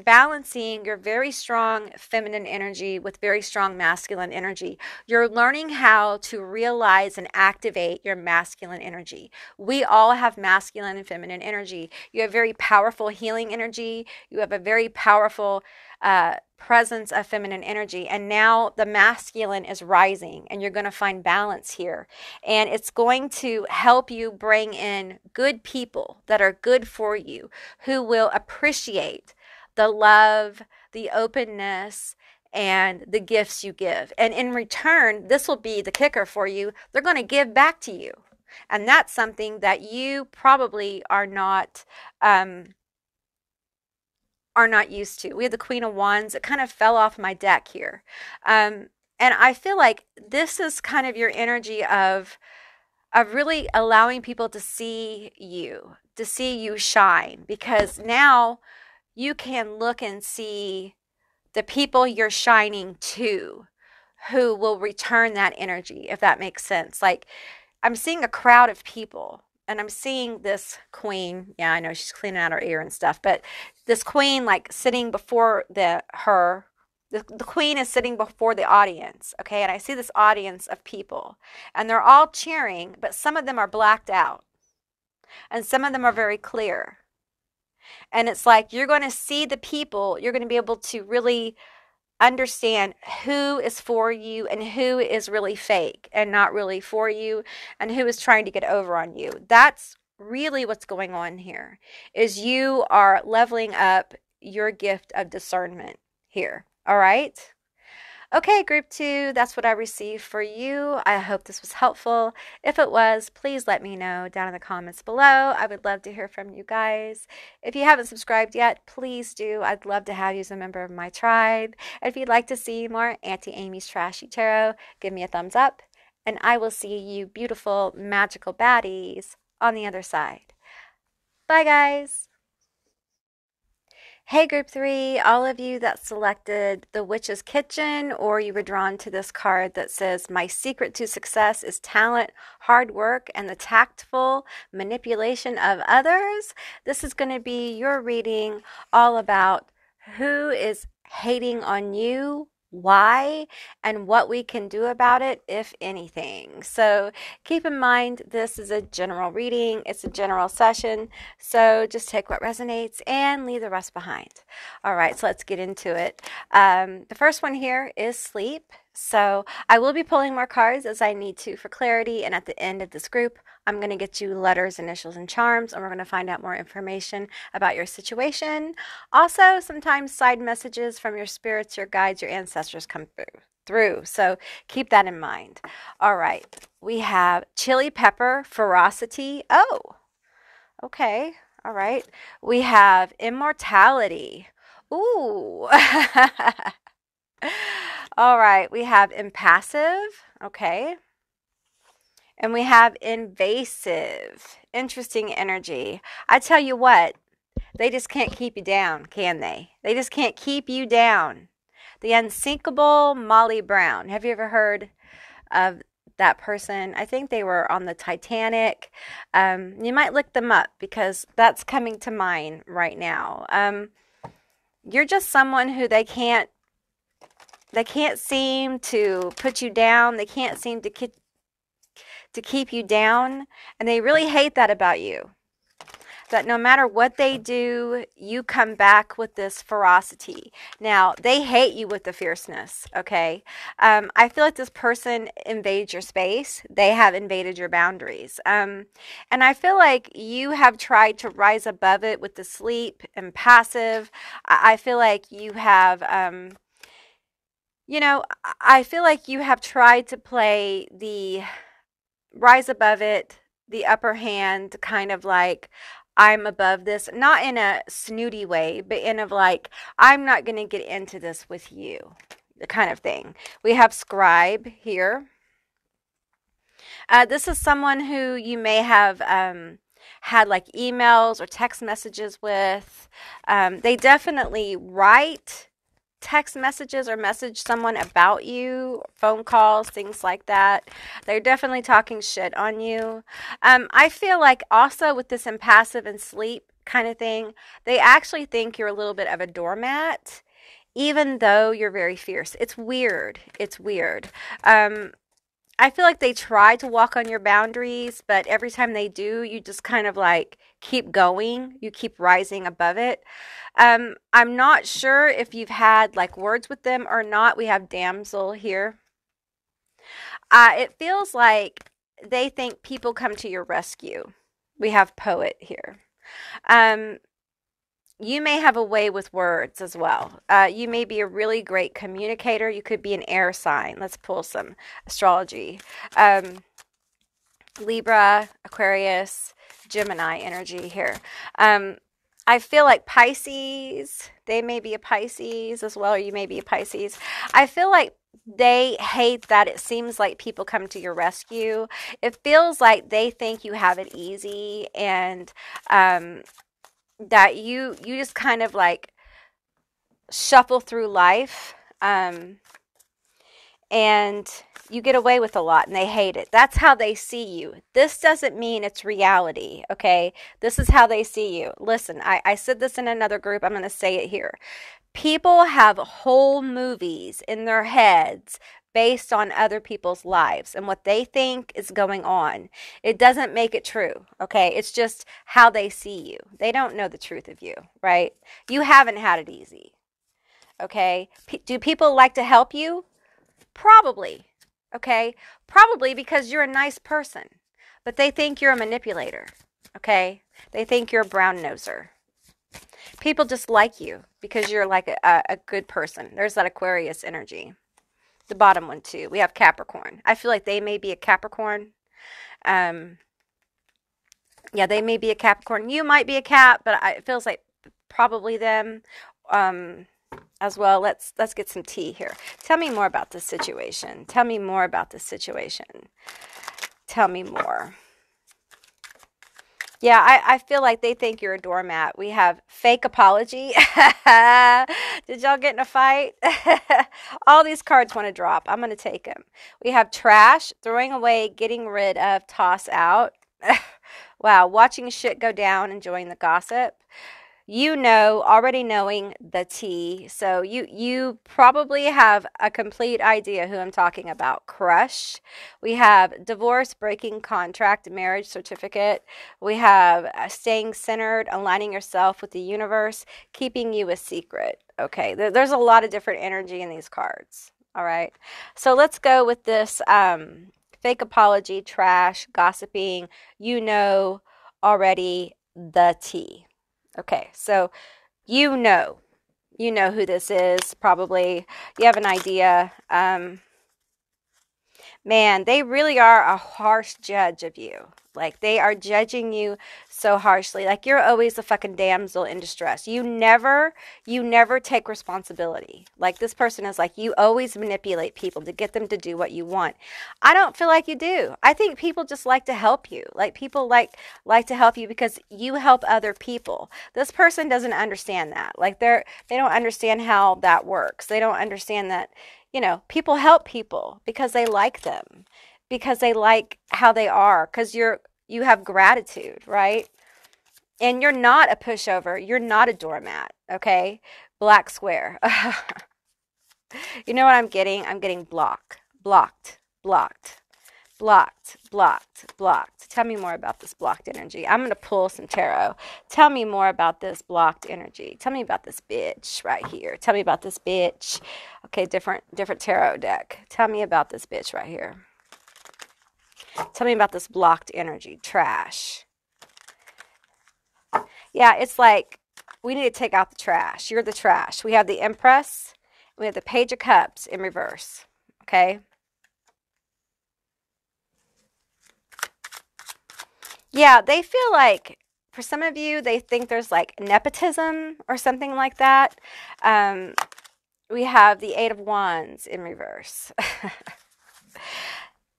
balancing your very strong feminine energy with very strong masculine energy. You're learning how to realize and activate your masculine energy. We all have masculine and feminine energy. You have very powerful healing energy. You have a very powerful presence of feminine energy, and now the masculine is rising, and you're going to find balance here, and it's going to help you bring in good people that are good for you, who will appreciate the love, the openness, and the gifts you give. And in return, this will be the kicker for you, they're going to give back to you. And that's something that you probably are not used to. We have the Queen of Wands. It kind of fell off my deck here. And I feel like this is kind of your energy of really allowing people to see you shine, because now you can look and see the people you're shining to who will return that energy, if that makes sense. Like, I'm seeing a crowd of people, and I'm seeing this queen. Yeah, I know she's cleaning out her ear and stuff, but this queen, like, sitting before the queen is sitting before the audience, okay? And I see this audience of people, and they're all cheering, but some of them are blacked out, and some of them are very clear. And it's like you're going to see the people, you're going to be able to really understand who is for you and who is really fake and not really for you, and who is trying to get over on you. That's really what's going on here, is you are leveling up your gift of discernment here. All right. Okay, group 2, that's what I received for you. I hope this was helpful. If it was, please let me know down in the comments below. I would love to hear from you guys. If you haven't subscribed yet, please do. I'd love to have you as a member of my tribe. If you'd like to see more Auntie Amy's Trashy Tarot, give me a thumbs up. And I will see you beautiful, magical baddies on the other side. Bye, guys. Hey, Group 3, all of you that selected The Witch's Kitchen, or you were drawn to this card that says, My secret to success is talent, hard work, and the tactful manipulation of others. This is going to be your reading all about who is hating on you, why, and what we can do about it, if anything. So keep in mind, this is a general reading. It's a general session. So just take what resonates and leave the rest behind. All right, so let's get into it. The first one here is sleep. So I will be pulling more cards as I need to for clarity. And at the end of this group, I'm going to get you letters, initials, and charms, and we're going to find out more information about your situation. Also, sometimes side messages from your spirits, your guides, your ancestors come through. So keep that in mind. All right, we have chili pepper, ferocity. Oh, okay. All right. We have immortality. Ooh. All right, we have impassive, okay. And we have invasive, interesting energy. I tell you what, they just can't keep you down, can they? They just can't keep you down. The unsinkable Molly Brown. Have you ever heard of that person? I think they were on the Titanic. You might look them up because that's coming to mind right now. You're just someone who they can't seem to put you down. They can't seem to keep you down. And they really hate that about you. That no matter what they do, you come back with this ferocity. Now, they hate you with the fierceness, okay? I feel like this person invades your space. They have invaded your boundaries. And I feel like you have tried to rise above it with the sleep and passive. I feel like you have... I feel like you have tried to play the rise above it, the upper hand, kind of like, I'm above this, not in a snooty way, but in of like, I'm not going to get into this with you, the kind of thing. We have scribe here. This is someone who you may have had like emails or text messages with. They definitely write text messages or message someone about you, phone calls, things like that. They're definitely talking shit on you. I feel like also with this impassive and sleep kind of thing, they actually think you're a little bit of a doormat, even though you're very fierce. It's weird. It's weird. I feel like they try to walk on your boundaries, but every time they do, you just kind of like keep going. You keep rising above it. I'm not sure if you've had like words with them or not. We have damsel here. It feels like they think people come to your rescue. We have poet here. You may have a way with words as well. You may be a really great communicator. You could be an air sign. Let's pull some astrology. Libra, Aquarius, Gemini energy here. I feel like Pisces, they may be a Pisces as well, or you may be a Pisces. I feel like they hate that it seems like people come to your rescue. It feels like they think you have it easy, and that you just kind of like shuffle through life, and you get away with a lot, and they hate it. That's how they see you. This doesn't mean it's reality, okay? This is how they see you. Listen, I said this in another group. I'm going to say it here. People have whole movies in their heads based on other people's lives and what they think is going on. It doesn't make it true, okay? It's just how they see you. They don't know the truth of you, right? You haven't had it easy, okay? Do people like to help you? Probably, okay? Probably because you're a nice person, but they think you're a manipulator, okay? They think you're a brown noser. People just like you because you're like a good person. There's that Aquarius energy. The bottom one too. We have Capricorn. I feel like they may be a Capricorn. Yeah, they may be a Capricorn. You might be a Cap, but it feels like probably them. as well. Let's get some tea here. Tell me more about this situation. Tell me more about this situation. Tell me more. Yeah, I feel like they think you're a doormat. We have fake apology. Did y'all get in a fight? All these cards want to drop. I'm going to take them. We have trash, throwing away, getting rid of, toss out. Wow, watching shit go down, enjoying the gossip. You know, already knowing the tea. So you probably have a complete idea who I'm talking about. Crush. We have divorce, breaking contract, marriage certificate. We have staying centered, aligning yourself with the universe, keeping you a secret. Okay, there's a lot of different energy in these cards. All right, so let's go with this fake apology, trash, gossiping. You know already the tea. Okay, so you know who this is, probably. You have an idea. Man, they really are a harsh judge of you. Like, they are judging you so harshly. Like, you're always a fucking damsel in distress. You never take responsibility. Like, this person is like, you always manipulate people to get them to do what you want. I don't feel like you do. I think people just like to help you. Like, people like to help you because you help other people. This person doesn't understand that. Like, they don't understand how that works. They don't understand that, people help people because they like them, because they like how they are, because you have gratitude, right? And you're not a pushover. You're not a doormat, okay? Black square. You know what I'm getting? I'm getting blocked. Tell me more about this blocked energy. I'm going to pull some tarot. Tell me more about this blocked energy. Tell me about this bitch right here. Tell me about this bitch. Okay, different tarot deck. Tell me about this bitch right here. Tell me about this blocked energy. Trash. Yeah, it's like we need to take out the trash. You're the trash. We have the Empress. We have the Page of Cups in reverse. Okay? Yeah, they feel like, for some of you, they think there's like nepotism or something like that. We have the Eight of Wands in reverse.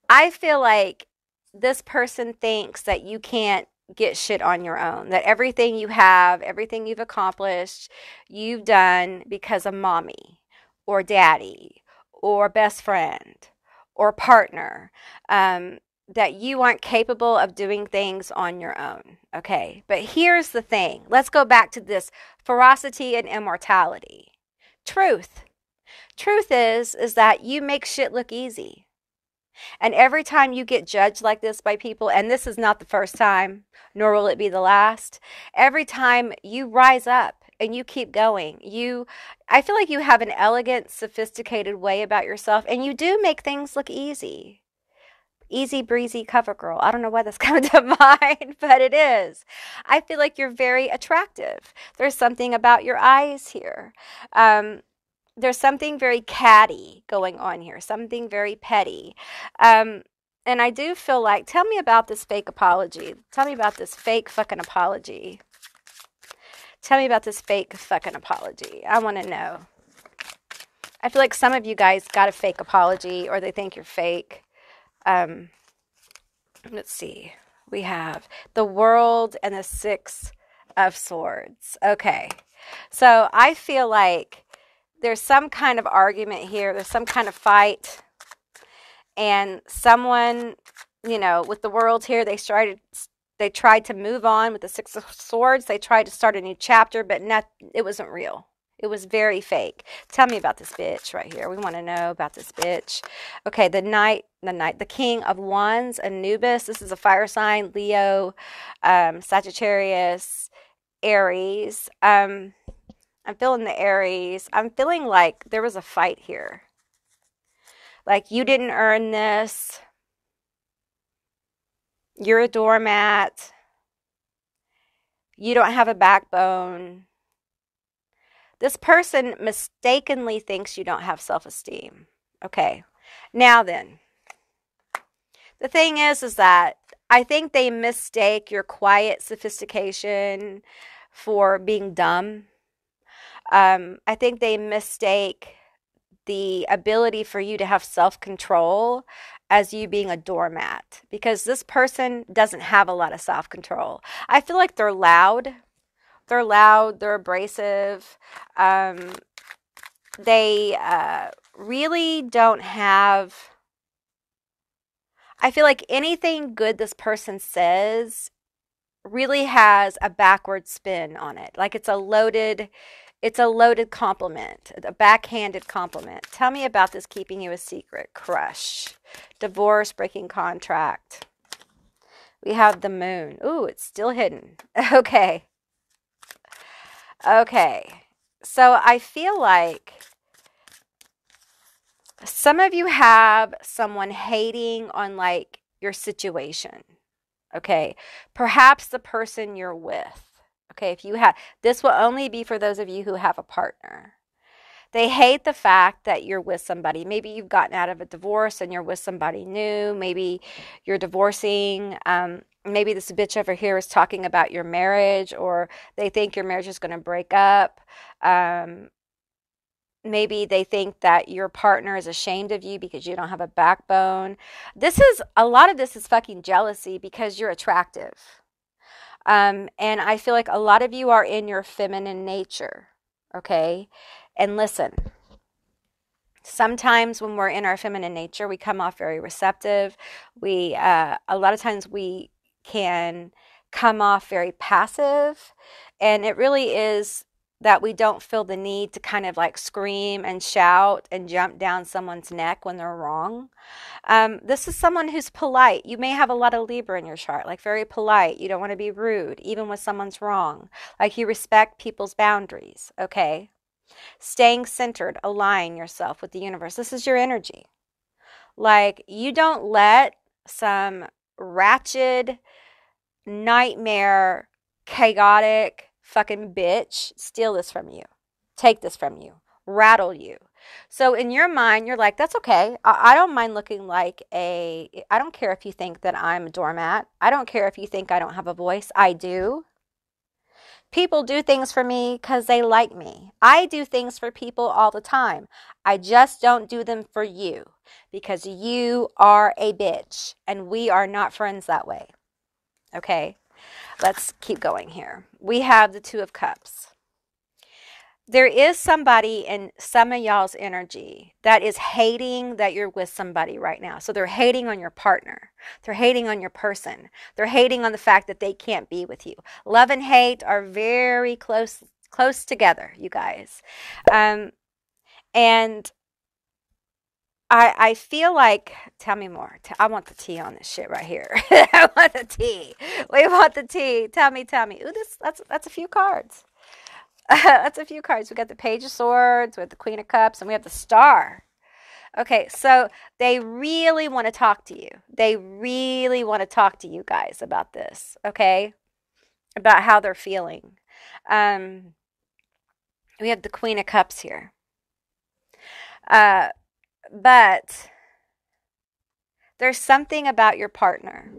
I feel like this person thinks that you can't get shit on your own, that everything you have, everything you've accomplished, you've done because of mommy or daddy or best friend or partner. That you aren't capable of doing things on your own. Okay, but here's the thing. Let's go back to this ferocity and immortality. Truth is that you make shit look easy. And every time you get judged like this by people, and this is not the first time, nor will it be the last, every time you rise up and you keep going, I feel like you have an elegant, sophisticated way about yourself, and you do make things look easy. Easy breezy cover girl. I don't know why that's coming to mind, but it is. I feel like you're very attractive. There's something about your eyes here. There's something very catty going on here, something very petty. And I do feel like, tell me about this fake apology. Tell me about this fake fucking apology. Tell me about this fake fucking apology. I want to know. I feel like some of you guys got a fake apology, or they think you're fake. Let's see. We have the World and the Six of Swords. Okay. So I feel like there's some kind of argument here. There's some kind of fight. And someone, with the World here, they tried to move on with the Six of Swords. They tried to start a new chapter, but it wasn't real. It was very fake. Tell me about this bitch right here. We want to know about this bitch. Okay, the King of Wands, Anubis. This is a fire sign. Leo, Sagittarius, Aries. I'm feeling the Aries. I'm feeling like there was a fight here. Like, you didn't earn this. You're a doormat. You don't have a backbone. This person mistakenly thinks you don't have self-esteem. Okay. Now then, the thing is that I think they mistake your quiet sophistication for being dumb. I think they mistake the ability for you to have self-control as you being a doormat, because this person doesn't have a lot of self-control. I feel like they're loud. They're loud, they're abrasive. They really don't have, I feel like anything good this person says really has a backward spin on it. Like it's a loaded compliment, a backhanded compliment. Tell me about this keeping you a secret. Crush, divorce, breaking contract. We have the moon. Ooh, it's still hidden. Okay. Okay. So I feel like some of you have someone hating on like your situation. Okay. Perhaps the person you're with. Okay. If you have, this will only be for those of you who have a partner. They hate the fact that you're with somebody. Maybe you've gotten out of a divorce and you're with somebody new. Maybe you're divorcing. Maybe this bitch over here is talking about your marriage, or they think your marriage is going to break up. Maybe they think that your partner is ashamed of you because you don't have a backbone. A lot of this is fucking jealousy because you're attractive. And I feel like a lot of you are in your feminine nature. Okay. And listen, sometimes when we're in our feminine nature, we come off very receptive. A lot of times we can come off very passive, and it really is that we don't feel the need to kind of like scream and shout and jump down someone's neck when they're wrong. This is someone who's polite. You may have a lot of Libra in your chart, like very polite. You don't want to be rude, even when someone's wrong. Like you respect people's boundaries, okay? Staying centered, align yourself with the universe. This is your energy. Like you don't let some ratchet, nightmare, chaotic fucking bitch steal this from you, take this from you, rattle you. So in your mind, you're like, that's okay. I don't mind looking like I don't care if you think that I'm a doormat. I don't care if you think I don't have a voice. I do. People do things for me because they like me. I do things for people all the time. I just don't do them for you because you are a bitch and we are not friends that way. Okay, let's keep going here. We have the Two of Cups. There is somebody in some of y'all's energy that is hating that you're with somebody right now. So they're hating on your partner. They're hating on your person. They're hating on the fact that they can't be with you. Love and hate are very close together, you guys. And I feel like, tell me more. I want the tea on this shit right here. I want the tea. We want the tea. Tell me. Ooh, that's a few cards. That's a few cards. We got the Page of Swords, we have the Queen of Cups, and we have the Star. Okay, so they really want to talk to you. They really want to talk to you guys about this, okay? About how they're feeling. We have the Queen of Cups here. But there's something about your partner.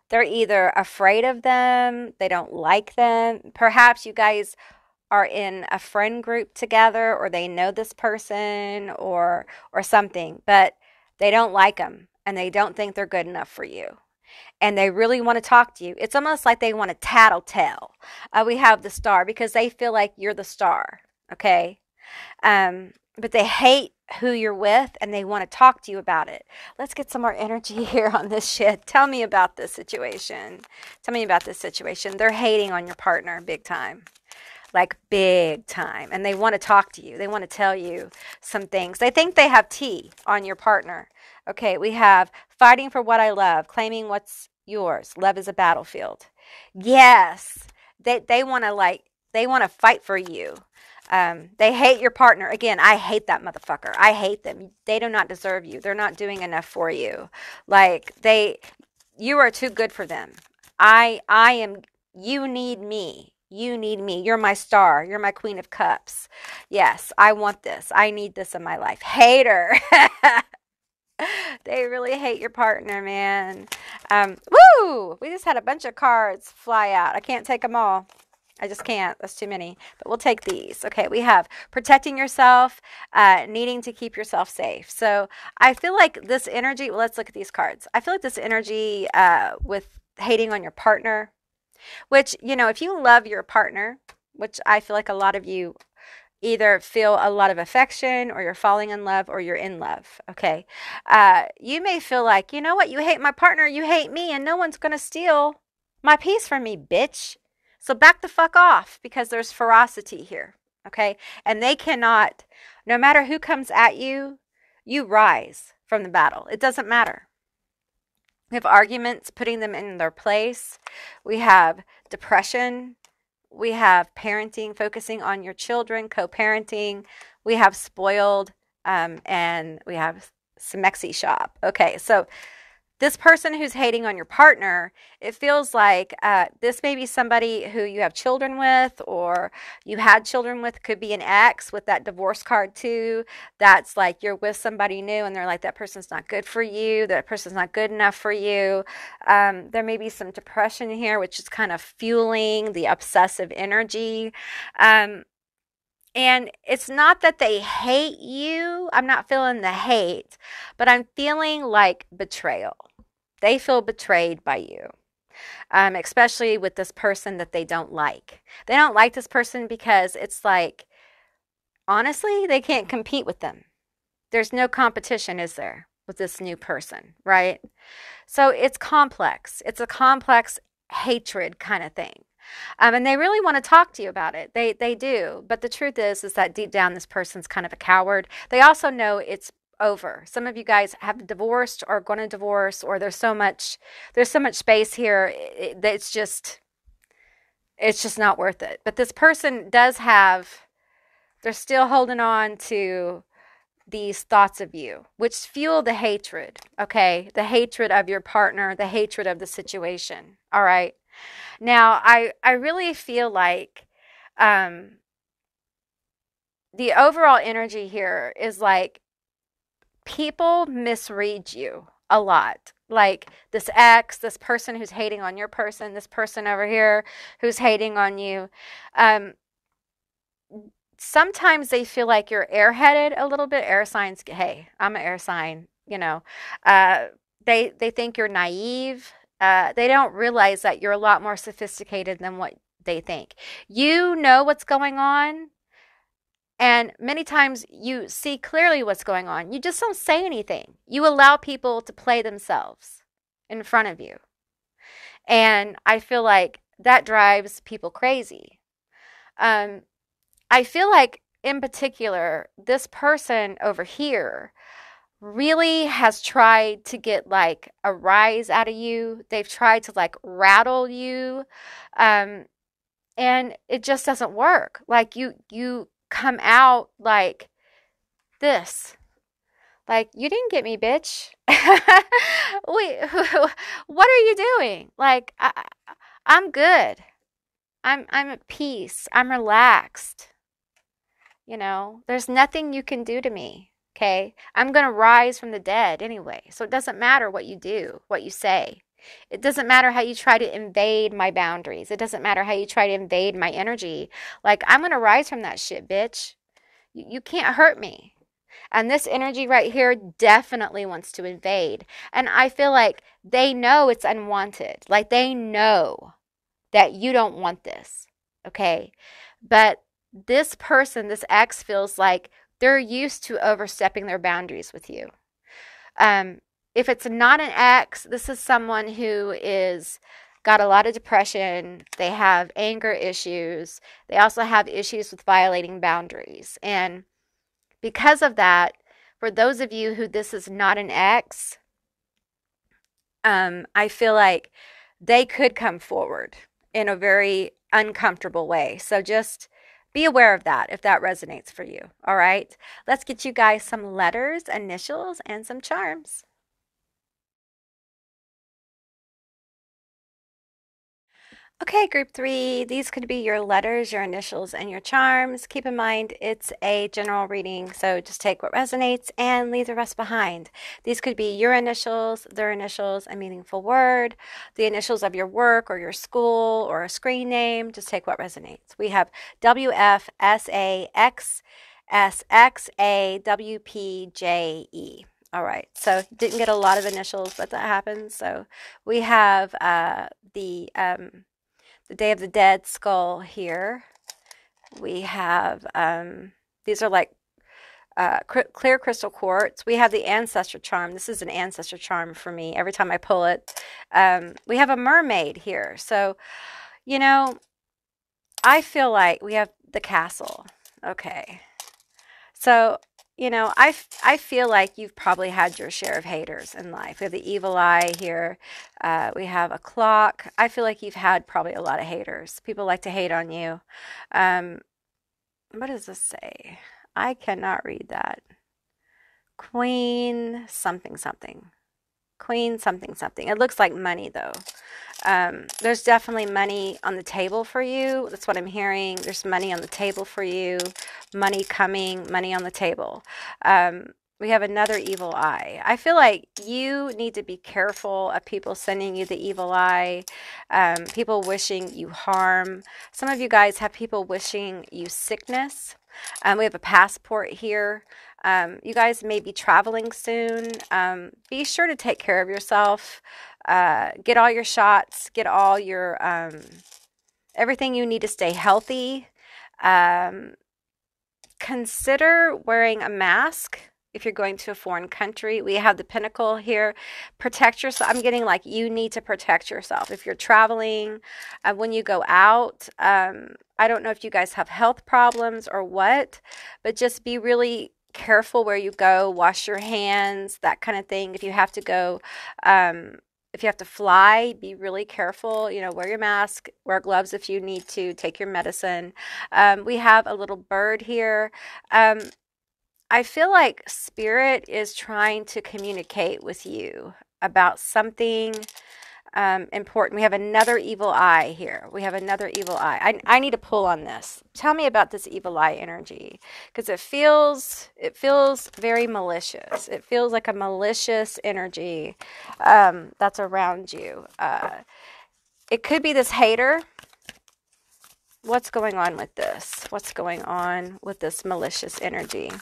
They're either afraid of them, they don't like them. Perhaps you guys are in a friend group together, or they know this person or something, but they don't like them and they don't think they're good enough for you. And they really want to talk to you. It's almost like they want to tattletale. We have the Star because they feel like you're the star, okay? But they hate who you're with and they want to talk to you about it. Let's get some more energy here on this shit. Tell me about this situation. They're hating on your partner big time. Like big time. And they want to talk to you. They want to tell you some things. They think they have tea on your partner. Okay, we have fighting for what I love, claiming what's yours. Love is a battlefield. Yes. They want to fight for you. They hate your partner. Again, I hate that motherfucker. I hate them. They do not deserve you. They're not doing enough for you. Like you are too good for them. You need me. You need me. You're my star. You're my Queen of Cups. Yes, I want this. I need this in my life. Hater. They really hate your partner, man. Woo! We just had a bunch of cards fly out. I can't take them all. I just can't. That's too many. But we'll take these. Okay, we have protecting yourself, needing to keep yourself safe. So I feel like this energy, well, let's look at these cards. I feel like this energy with hating on your partner, which, you know, if you love your partner, which I feel like a lot of you either feel a lot of affection or you're falling in love or you're in love, okay? You may feel like, you know what, you hate my partner, you hate me, and no one's going to steal my peace from me, bitch. So back the fuck off because there's ferocity here, okay? And they cannot, no matter who comes at you, you rise from the battle. It doesn't matter. We have arguments, putting them in their place. We have depression. We have parenting, focusing on your children, co-parenting. We have spoiled, and we have some mexy shop. Okay, so this person who's hating on your partner, it feels like this may be somebody who you have children with or you had children with. Could be an ex with that divorce card too. That's like you're with somebody new and they're like, that person's not good for you. That person's not good enough for you. There may be some depression here, which is kind of fueling the obsessive energy. And it's not that they hate you. I'm not feeling the hate, but I'm feeling like betrayal. They feel betrayed by you, especially with this person that they don't like. They don't like this person because it's like, honestly, they can't compete with them. There's no competition, is there, with this new person, right? So it's complex. It's a complex hatred kind of thing. And they really want to talk to you about it. They do. But the truth is that deep down, this person's kind of a coward. They also know it's over. Some of you guys have divorced or going to divorce, or there's so much space here. It's just not worth it. But this person they're still holding on to these thoughts of you, which fuel the hatred, okay? The hatred of your partner, the hatred of the situation, all right? Now, I really feel like the overall energy here is like people misread you a lot. Like this ex, this person who's hating on your person, this person over here who's hating on you. Sometimes they feel like you're airheaded a little bit. Air signs, hey, I'm an air sign, you know. They think you're naive. They don't realize that you're a lot more sophisticated than what they think. You know what's going on. And many times you see clearly what's going on. You just don't say anything. You allow people to play themselves in front of you. And I feel like that drives people crazy. I feel like, in particular, this person over here really has tried to get like a rise out of you. They've tried to like rattle you. And it just doesn't work. Like you come out like this. Like, you didn't get me, bitch. Wait, what are you doing? Like, I'm good. I'm at peace. I'm relaxed. You know, there's nothing you can do to me. Okay? I'm going to rise from the dead anyway. So it doesn't matter what you do, what you say. It doesn't matter how you try to invade my boundaries. It doesn't matter how you try to invade my energy. Like, I'm going to rise from that shit, bitch. You can't hurt me. And this energy right here definitely wants to invade. And I feel like they know it's unwanted. Like, they know that you don't want this. Okay? But this person, this ex, feels like they're used to overstepping their boundaries with you. If it's not an ex, this is someone who is got a lot of depression. They have anger issues. They also have issues with violating boundaries. And because of that, for those of you who this is not an ex, I feel like they could come forward in a very uncomfortable way. So just be aware of that if that resonates for you. All right. Let's get you guys some letters, initials, and some charms. Okay, group 3, these could be your letters, your initials, and your charms. Keep in mind it's a general reading, so just take what resonates and leave the rest behind. These could be your initials, their initials, a meaningful word, the initials of your work or your school or a screen name. Just take what resonates. We have WFSAXSXAWPJE. All right, so didn't get a lot of initials, but that happens. So we have the Day of the Dead skull here. We have, these are like clear crystal quartz. We have the ancestor charm. This is an ancestor charm for me every time I pull it. We have a mermaid here. So, you know, I feel like we have the castle. Okay. So, I feel like you've probably had your share of haters in life. We have the evil eye here. We have a clock. I feel like you've had probably a lot of haters. People like to hate on you. Um, what does this say? I cannot read that. Queen something something. Queen something something. It looks like money though. There's definitely money on the table for you. That's what I'm hearing. There's money on the table for you. Money coming, money on the table. We have another evil eye. I feel like you need to be careful of people sending you the evil eye, people wishing you harm. Some of you guys have people wishing you sickness. We have a passport here. You guys may be traveling soon. Be sure to take care of yourself. Get all your shots. Get all your everything you need to stay healthy. Consider wearing a mask if you're going to a foreign country. We have the Pentacle here. Protect yourself. I'm getting like you need to protect yourself. If you're traveling, when you go out, I don't know if you guys have health problems or what, but just be really careful where you go. Wash your hands, that kind of thing. If you have to go, if you have to fly, be really careful. Wear your mask, wear gloves if you need to, take your medicine. We have a little bird here. I feel like Spirit is trying to communicate with you about something important. We have another evil eye here. We have another evil eye. I need to pull on this. Tell me about this evil eye energy, because it feels very malicious. It feels like a malicious energy that's around you. It could be this hater. What's going on with this? What's going on with this malicious energy?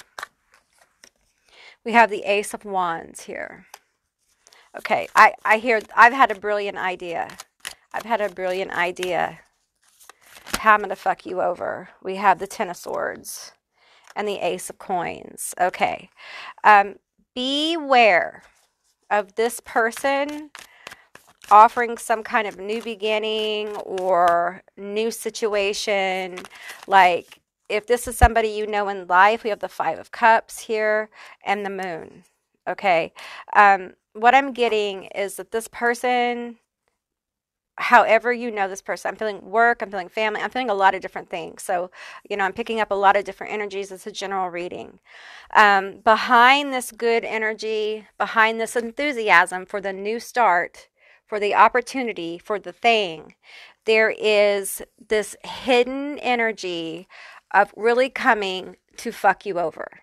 We have the Ace of Wands here. Okay, I hear I've had a brilliant idea. I've had a brilliant idea. How I'm going to fuck you over. We have the Ten of Swords and the Ace of Coins. Okay. Beware of this person offering some kind of new beginning or new situation. Like, if this is somebody you know in life, we have the Five of Cups here and the Moon. Okay. What I'm getting is that this person, however you know this person, I'm feeling work, I'm feeling family, I'm feeling a lot of different things. So, I'm picking up a lot of different energies. It's a general reading. Behind this good energy, behind this enthusiasm for the new start, for the opportunity, for the thing, there is this hidden energy of really coming to fuck you over.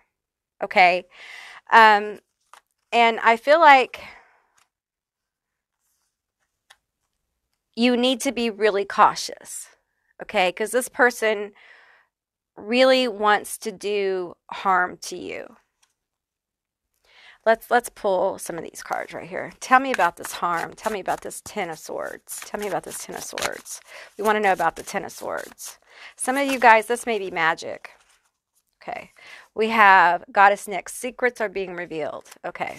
Okay? And I feel like you need to be really cautious, okay? Because this person really wants to do harm to you. Let's pull some of these cards right here. Tell me about this harm. Tell me about this Ten of Swords. Tell me about this Ten of Swords. We want to know about the Ten of Swords. Some of you guys, this may be magic. Okay. We have Goddess Nyx. Secrets are being revealed. Okay.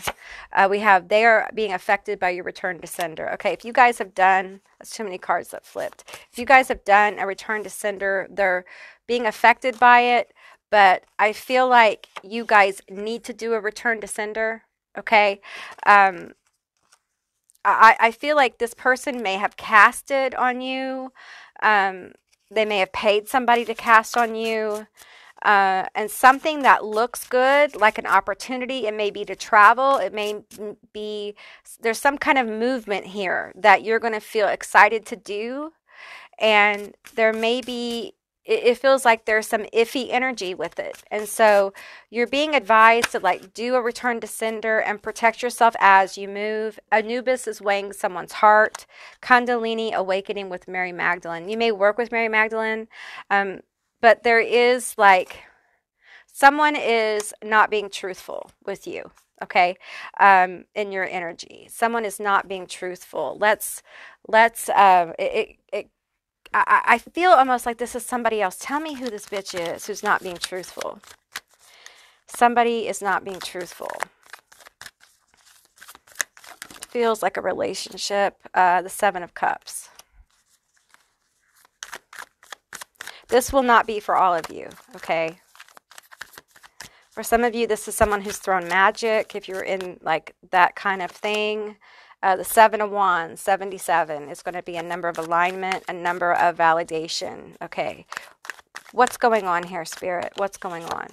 We have they are being affected by your return to sender. Okay. If you guys have done, that's too many cards that flipped. If you guys have done a return to sender, they're being affected by it. But I feel like you guys need to do a return to sender. Okay. I feel like this person may have casted on you. They may have paid somebody to cast on you. And something that looks good, like an opportunity, it may be to travel, it may be, there's some kind of movement here that you're going to feel excited to do. and there may be, it feels like there's some iffy energy with it. And so you're being advised to like do a return to sender and protect yourself as you move. Anubis is weighing someone's heart. Kundalini awakening with Mary Magdalene. You may work with Mary Magdalene, but there is like someone is not being truthful with you. Okay, in your energy, someone is not being truthful. I feel almost like this is somebody else. Tell me who this bitch is who's not being truthful. Somebody is not being truthful. Feels like a relationship. The Seven of Cups. This will not be for all of you, okay? For some of you, this is someone who's thrown magic, if you're in like that kind of thing. The Seven of Wands, 77, is going to be a number of alignment, a number of validation. Okay, what's going on here, Spirit? What's going on?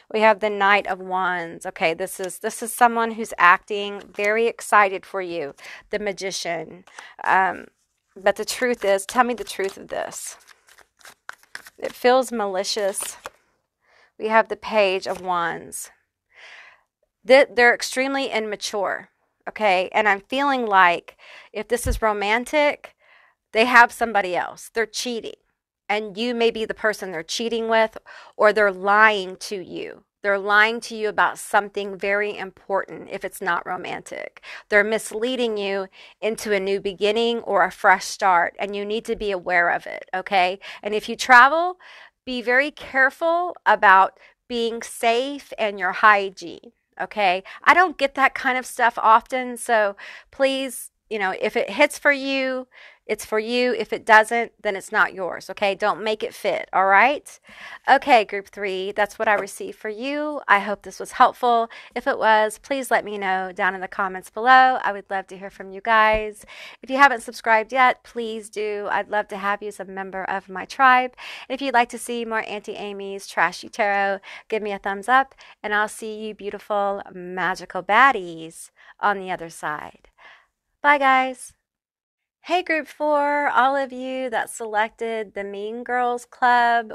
We have the Knight of Wands. Okay, this is someone who's acting very excited for you. The Magician. But the truth is, tell me the truth of this. It feels malicious. We have the Page of Wands. They're extremely immature, okay? And I'm feeling like if this is romantic, they have somebody else. They're cheating. And you may be the person they're cheating with, or they're lying to you. They're lying to you about something very important if it's not romantic. They're misleading you into a new beginning or a fresh start, and you need to be aware of it, okay? And if you travel, be very careful about being safe and your hygiene, okay? I don't get that kind of stuff often, so please, you know, if it hits for you, it's for you. If it doesn't, then it's not yours, okay? Don't make it fit, all right? Okay, group 3, that's what I received for you. I hope this was helpful. If it was, please let me know down in the comments below. I would love to hear from you guys. If you haven't subscribed yet, please do. I'd love to have you as a member of my tribe. And if you'd like to see more Auntie Amy's Trashy Tarot, give me a thumbs up, and I'll see you beautiful, magical baddies on the other side. Bye, guys. Hey, group 4, all of you that selected the Mean Girls Club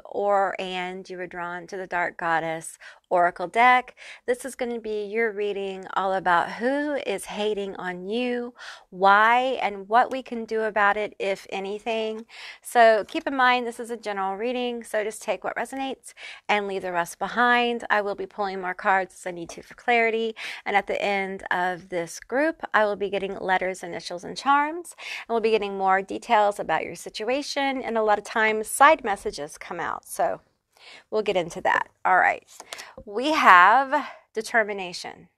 and you were drawn to the Dark Goddess Oracle deck. This is going to be your reading all about who is hating on you, why, and what we can do about it, if anything. So keep in mind, this is a general reading, so just take what resonates and leave the rest behind. I will be pulling more cards as I need to for clarity. And at the end of this group, I will be getting letters, initials, and charms. And we'll be getting more details about your situation. And a lot of times, side messages come out. So we'll get into that. All right. We have determination.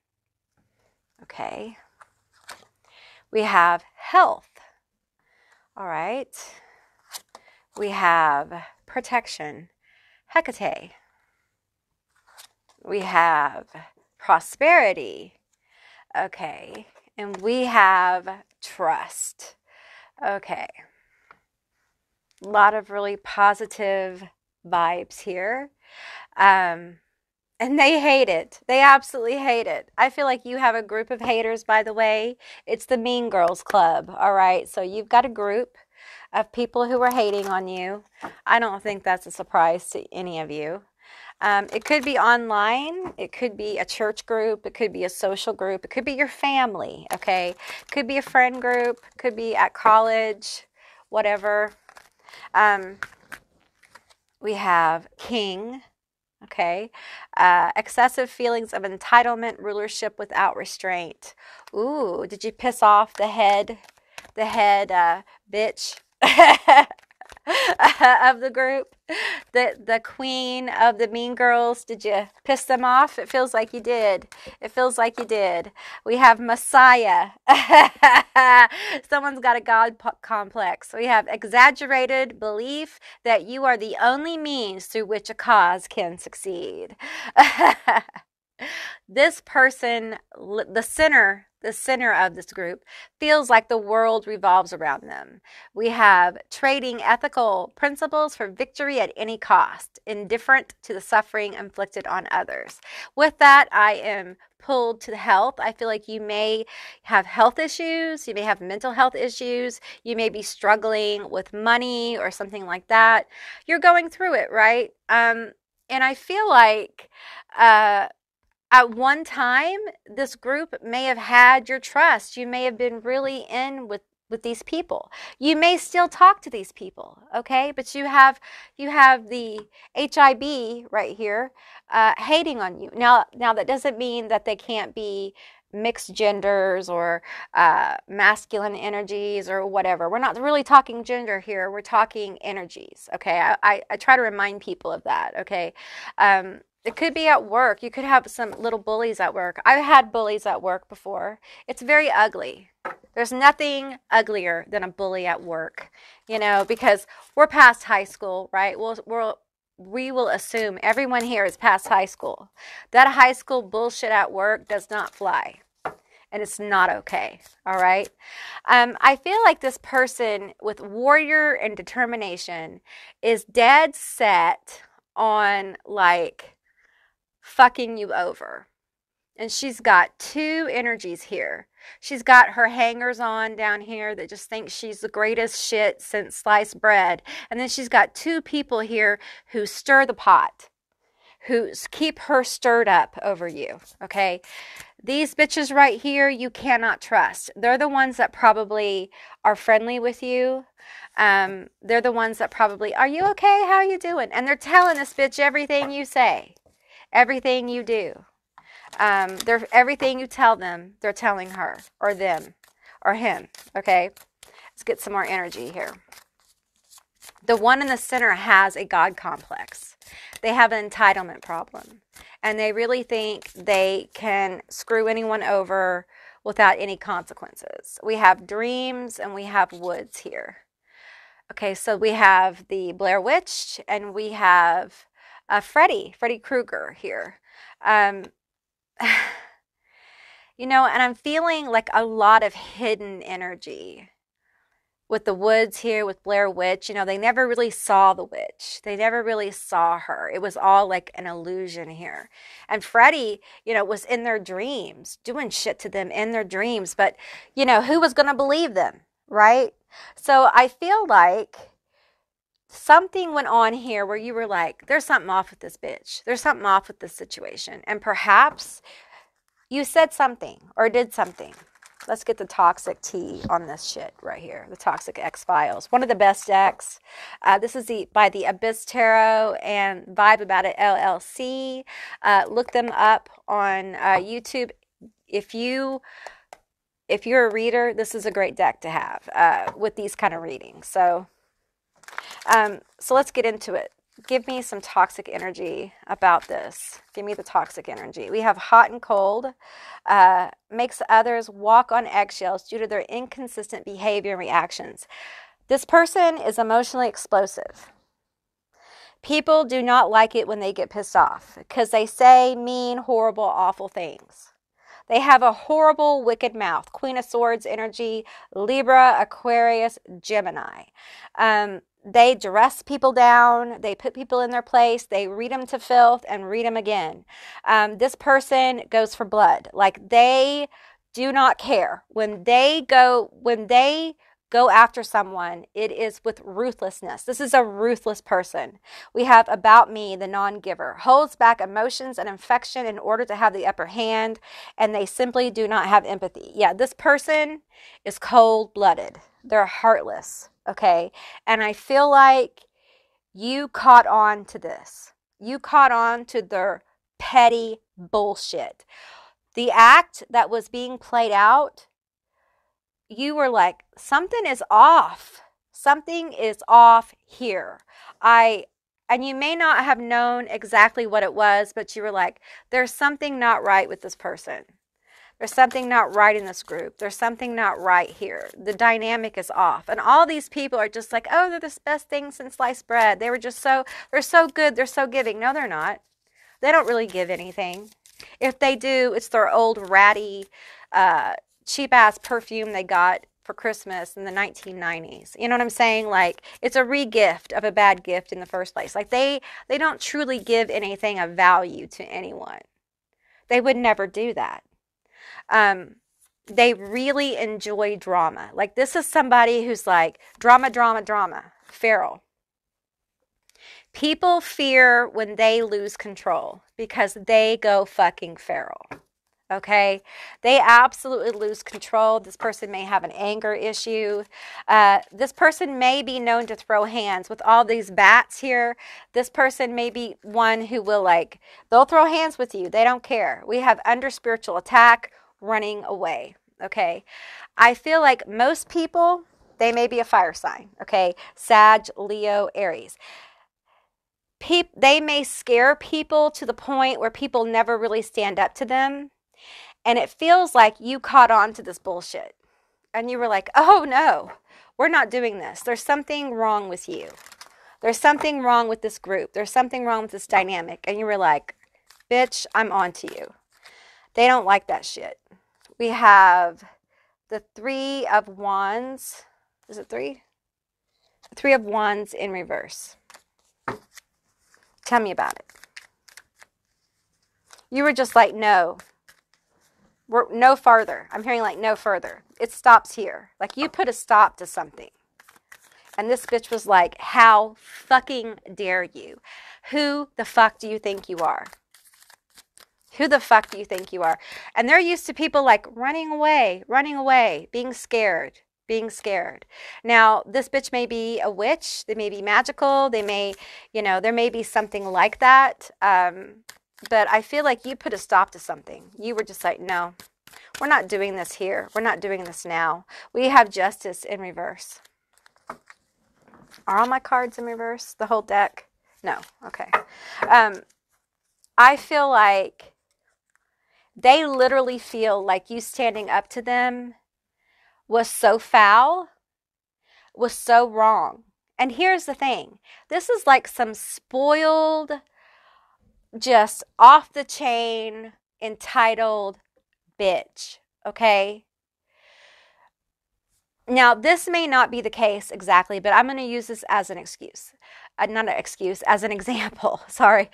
Okay. We have health. All right. We have protection. Hecate. We have prosperity. Okay. And we have trust. Okay. A lot of really positive vibes here. And they hate it. They absolutely hate it. I feel like you have a group of haters, by the way. It's the Mean Girls Club, all right? So you've got a group of people who are hating on you. I don't think that's a surprise to any of you. It could be online. It could be a church group. It could be a social group. It could be your family, okay? It could be a friend group. It could be at college, whatever. We have King, okay? Excessive feelings of entitlement, rulership without restraint. Ooh, did you piss off the head bitch of the group? The queen of the Mean Girls, did you piss them off? It feels like you did. It feels like you did. We have Messiah. Someone's got a God complex. We have exaggerated belief that you are the only means through which a cause can succeed. This person, the center the center of this group, feels like the world revolves around them. We have trading ethical principles for victory at any cost, indifferent to the suffering inflicted on others. With that, I am pulled to health. I feel like you may have health issues, you may have mental health issues, you may be struggling with money or something like that. You're going through it, right? And I feel like at one time, this group may have had your trust. You may have been really in with these people. You may still talk to these people, okay? But you have the HIB right here hating on you. Now that doesn't mean that they can't be mixed genders or masculine energies or whatever. We're not really talking gender here. We're talking energies, okay? I try to remind people of that, okay? It could be at work. You could have some little bullies at work. I've had bullies at work before. It's very ugly. There's nothing uglier than a bully at work, you know, because we're past high school, right? We will assume everyone here is past high school. That high school bullshit at work does not fly. And it's not okay, all right? I feel like this person with warrior and determination is dead set on, like, fucking you over. And she's got two energies here. She's got her hangers on down here that just think she's the greatest shit since sliced bread. And then she's got two people here who stir the pot, who keep her stirred up over you, okay? These bitches right here, you cannot trust. They're the ones that probably are friendly with you. They're the ones that probably, are you okay? How are you doing? And they're telling this bitch everything you say. Everything you do, everything you tell them, they're telling her or them or him, okay? Let's get some more energy here. The one in the center has a God complex. They have an entitlement problem, and they really think they can screw anyone over without any consequences. We have dreams and we have woods here. Okay, so we have the Blair Witch and we have Freddy Krueger here. You know, and I'm feeling like a lot of hidden energy with the woods here, with Blair Witch. You know, they never really saw the witch. They never really saw her. It was all like an illusion here. And Freddy, you know, was in their dreams, doing shit to them in their dreams. But, you know, who was going to believe them, right? So I feel like something went on here where you were like, there's something off with this bitch. There's something off with this situation. And perhaps you said something or did something. Let's get the toxic tea on this shit right here. The Toxic X-Files. One of the best decks. This is by the Abyss Tarot and Vibe About It LLC. Look them up on YouTube. If you're a reader, this is a great deck to have with these kind of readings. So let's get into it. Give me some toxic energy about this. Give me the toxic energy. We have hot and cold. Makes others walk on eggshells due to their inconsistent behavior and reactions. This person is emotionally explosive. People do not like it when they get pissed off because they say mean, horrible, awful things. They have a horrible, wicked mouth. Queen of Swords energy, Libra, Aquarius, Gemini. They dress people down. They put people in their place. They read them to filth and read them again. This person goes for blood. Like, they do not care. When they go after someone, it is with ruthlessness. This is a ruthless person. We have About Me, the non-giver. Holds back emotions and affection in order to have the upper hand, and they simply do not have empathy. Yeah, this person is cold-blooded. They're heartless, okay? And I feel like you caught on to this. You caught on to their petty bullshit. The act that was being played out, you were like, something is off. Something is off here. And you may not have known exactly what it was, but you were like, there's something not right with this person. There's something not right in this group. There's something not right here. The dynamic is off. And all these people are just like, oh, they're the best thing since sliced bread. They're so good. They're so giving. No, they're not. They don't really give anything. If they do, it's their old ratty, cheap ass perfume they got for Christmas in the 1990s. You know what I'm saying? Like, it's a re-gift of a bad gift in the first place. Like, they don't truly give anything of value to anyone. They would never do that. They really enjoy drama. Like, this is somebody who's like, drama, drama, drama. Feral. People fear when they lose control because they go fucking feral. Okay? They absolutely lose control. This person may have an anger issue. This person may be known to throw hands. With all these bats here, this person may be one who will, like, they'll throw hands with you. They don't care. We have under spiritual attack, running away. Okay? I feel like most people, they may be a fire sign. Okay? Sag, Leo, Aries. They may scare people to the point where people never really stand up to them. And it feels like you caught on to this bullshit. And you were like, oh no, we're not doing this. There's something wrong with you. There's something wrong with this group. There's something wrong with this dynamic. And you were like, bitch, I'm on to you. They don't like that shit. We have the Three of Wands. Is it three? The Three of Wands in reverse. Tell me about it. You were just like, no. We're no farther. I'm hearing like no further. It stops here. Like, you put a stop to something. And this bitch was like, how fucking dare you? Who the fuck do you think you are? Who the fuck do you think you are? And they're used to people like running away, being scared. Now, this bitch may be a witch. They may be magical. They may, there may be something like that. But I feel like you put a stop to something. You were just like, no, we're not doing this here. We're not doing this now. We have Justice in reverse. Are all my cards in reverse? The whole deck? No. Okay. I feel like they literally feel like you standing up to them was so foul, was so wrong. And here's the thing. This is like some spoiled, just off the chain, entitled bitch. Okay? Now, this may not be the case exactly, but I'm going to use this as an excuse. Not an excuse, as an example. Sorry.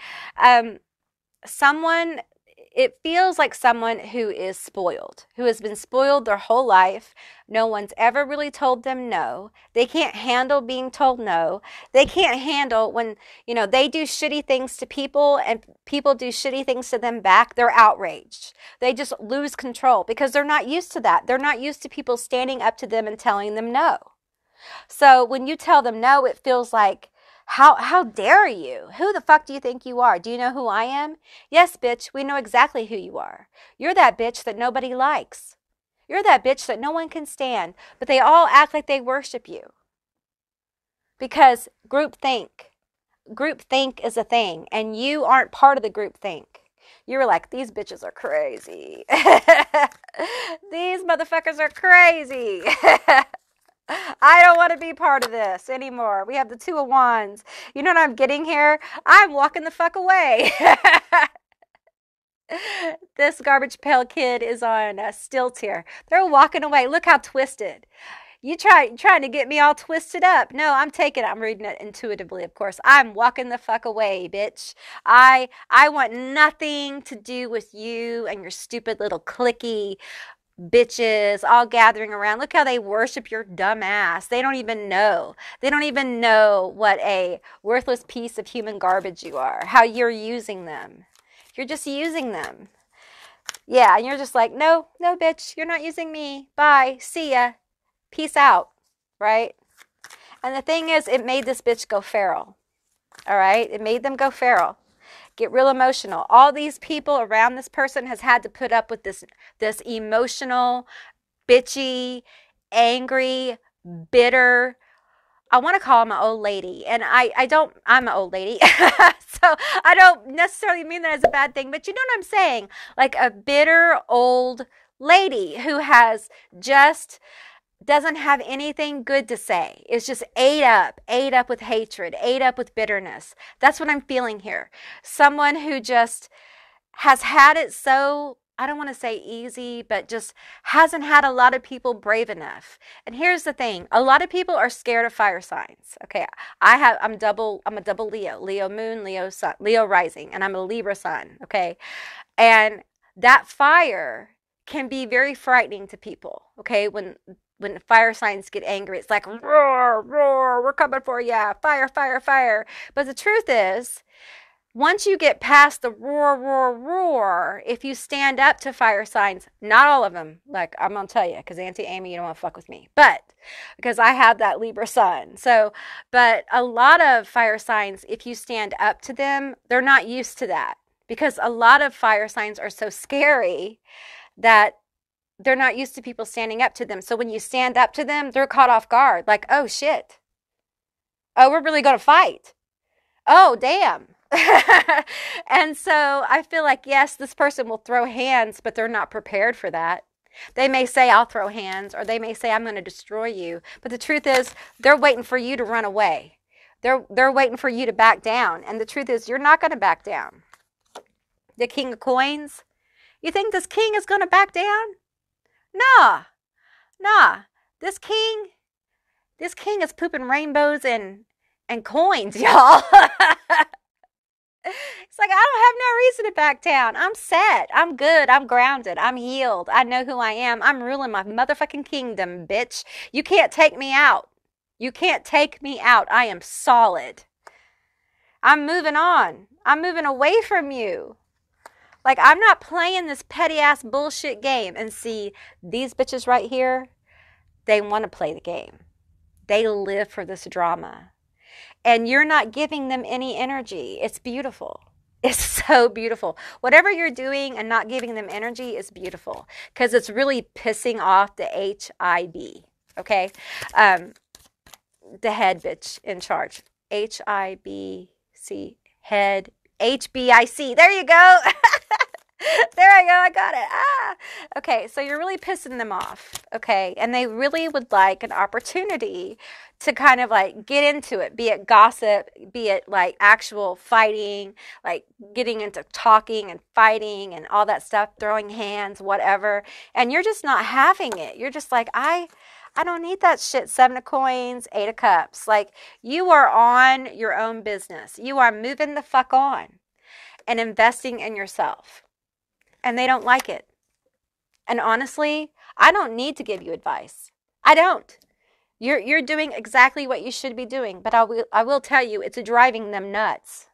It feels like someone who is spoiled, who has been spoiled their whole life. No one's ever really told them no. They can't handle being told no. They can't handle when, they do shitty things to people and people do shitty things to them back. They're outraged. They just lose control because they're not used to that. They're not used to people standing up to them and telling them no. So when you tell them no, it feels like, how dare you? Who the fuck do you think you are? Do you know who I am? Yes, bitch, we know exactly who you are. You're that bitch that nobody likes. You're that bitch that no one can stand, but they all act like they worship you. Because groupthink is a thing, and you aren't part of the groupthink. You were like, these bitches are crazy. These motherfuckers are crazy. I don't want to be part of this anymore. We have the Two of Wands. You know what I'm getting here? I'm walking the fuck away. This garbage pail kid is on stilts here. They're walking away. Look how twisted. You trying to get me all twisted up. No, I'm reading it intuitively, of course. I'm walking the fuck away, bitch. I want nothing to do with you and your stupid little cliquey bitches all gathering around. Look how they worship your dumb ass. They don't even know. They don't even know what a worthless piece of human garbage you are. How you're using them. You're just using them. Yeah, and you're just like, no, bitch, you're not using me. Bye. See ya. Peace out. Right? And the thing is, it made this bitch go feral. All right? It made them go feral. Get real emotional. All these people around this person has had to put up with this emotional, bitchy, angry, bitter. I want to call him an old lady. And I'm an old lady. So I don't necessarily mean that as a bad thing, but you know what I'm saying? Like a bitter old lady who has just doesn't have anything good to say. It's just ate up with hatred, ate up with bitterness. That's what I'm feeling here. Someone who just has had it so I don't want to say easy, but just hasn't had a lot of people brave enough. And here's the thing. A lot of people are scared of fire signs. Okay. I'm a double Leo, Leo moon, Leo sun, Leo rising, and I'm a Libra sun. Okay. And that fire can be very frightening to people. Okay. When fire signs get angry, it's like, roar, roar, we're coming for you. Fire, fire, fire. But the truth is, once you get past the roar, roar, roar, if you stand up to fire signs, not all of them, like I'm going to tell you, because Auntie Amy, you don't want to fuck with me, but because I have that Libra sun. So, but a lot of fire signs, if you stand up to them, they're not used to that, because a lot of fire signs are so scary that they're not used to people standing up to them. So when you stand up to them, they're caught off guard. Like, oh shit. Oh, we're really going to fight. Oh, damn. And so I feel like, yes, this person will throw hands, but they're not prepared for that. They may say, I'll throw hands, or they may say, I'm going to destroy you. But the truth is, they're waiting for you to run away. They're waiting for you to back down. And the truth is, you're not going to back down. The King of Coins, you think this king is going to back down? Nah. This king is pooping rainbows and coins, y'all. It's like, I don't have no reason to back down. I'm set. I'm good. I'm grounded. I'm healed. I know who I am. I'm ruling my motherfucking kingdom, bitch. You can't take me out. You can't take me out. I am solid. I'm moving on. I'm moving away from you. Like, I'm not playing this petty ass bullshit game. And see, these bitches right here, they want to play the game. They live for this drama. And you're not giving them any energy. It's beautiful. It's so beautiful. Whatever you're doing and not giving them energy is beautiful, because it's really pissing off the HIB, okay? The head bitch in charge. HIBC, head, HBIC. There you go. There I go. I got it. Okay, so you're really pissing them off, okay? And they really would like an opportunity to kind of like get into it, be it gossip, be it like actual fighting, like getting into talking and fighting and all that stuff, throwing hands, whatever. And you're just not having it. You're just like, I don't need that shit. 7 of coins, 8 of cups. Like, you are on your own business. You are moving the fuck on and investing in yourself. And they don't like it. And honestly, I don't need to give you advice. I don't. You're doing exactly what you should be doing, but I will tell you, it's driving them nuts.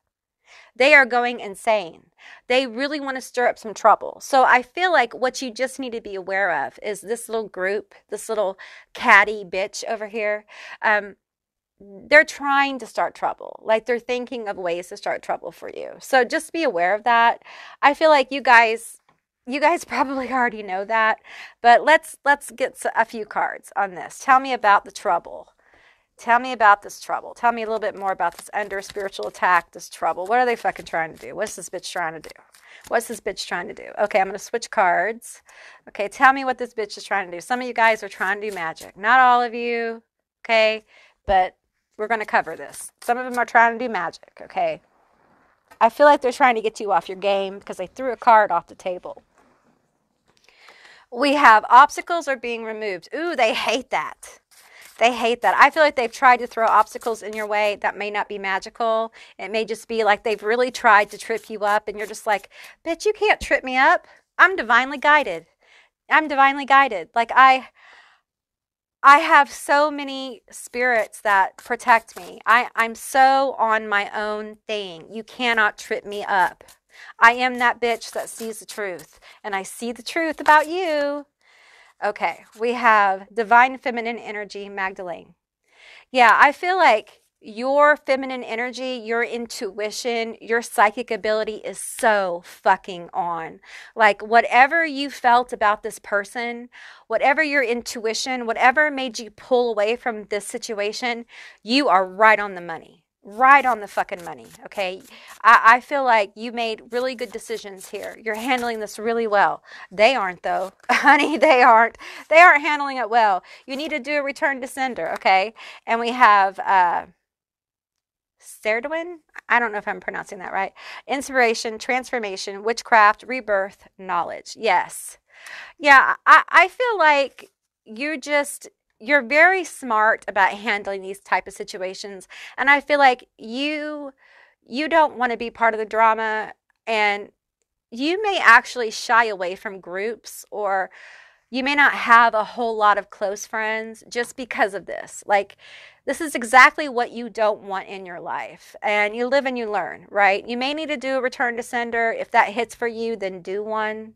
They are going insane. They really want to stir up some trouble. So I feel like what you just need to be aware of is this little group, this little catty bitch over here. They're trying to start trouble. Like, they're thinking of ways to start trouble for you. So just be aware of that. I feel like you guys probably already know that, but let's get a few cards on this. Tell me about the trouble. Tell me about this trouble. Tell me a little bit more about this under spiritual attack, this trouble. What are they fucking trying to do? What's this bitch trying to do? What's this bitch trying to do? Okay, I'm going to switch cards. Okay, tell me what this bitch is trying to do. Some of you guys are trying to do magic. Not all of you, okay? But we're going to cover this. Some of them are trying to do magic, okay? I feel like they're trying to get you off your game because they threw a card off the table. We have obstacles are being removed. Ooh, they hate that. They hate that. I feel like they've tried to throw obstacles in your way that may not be magical. It may just be like they've really tried to trip you up and you're just like, bitch, you can't trip me up. I'm divinely guided. I'm divinely guided. Like, I have so many spirits that protect me. I'm so on my own thing. You cannot trip me up. I am that bitch that sees the truth. And I see the truth about you. Okay, we have Divine Feminine Energy, Magdalene. Yeah, I feel like your feminine energy, your intuition, your psychic ability is so fucking on. Like, whatever you felt about this person, whatever your intuition, whatever made you pull away from this situation, you are right on the money. Right on the fucking money, okay? I feel like you made really good decisions here. You're handling this really well. They aren't, though. Honey, they aren't. They aren't handling it well. You need to do a return to sender, okay? And we have Serdwin. I don't know if I'm pronouncing that right. Inspiration, transformation, witchcraft, rebirth, knowledge. Yes. Yeah, I feel like you're just you're very smart about handling these type of situations. And I feel like you don't want to be part of the drama, and you may actually shy away from groups, or you may not have a whole lot of close friends just because of this. Like, this is exactly what you don't want in your life. And you live and you learn, right? You may need to do a return to sender. If that hits for you, then do one.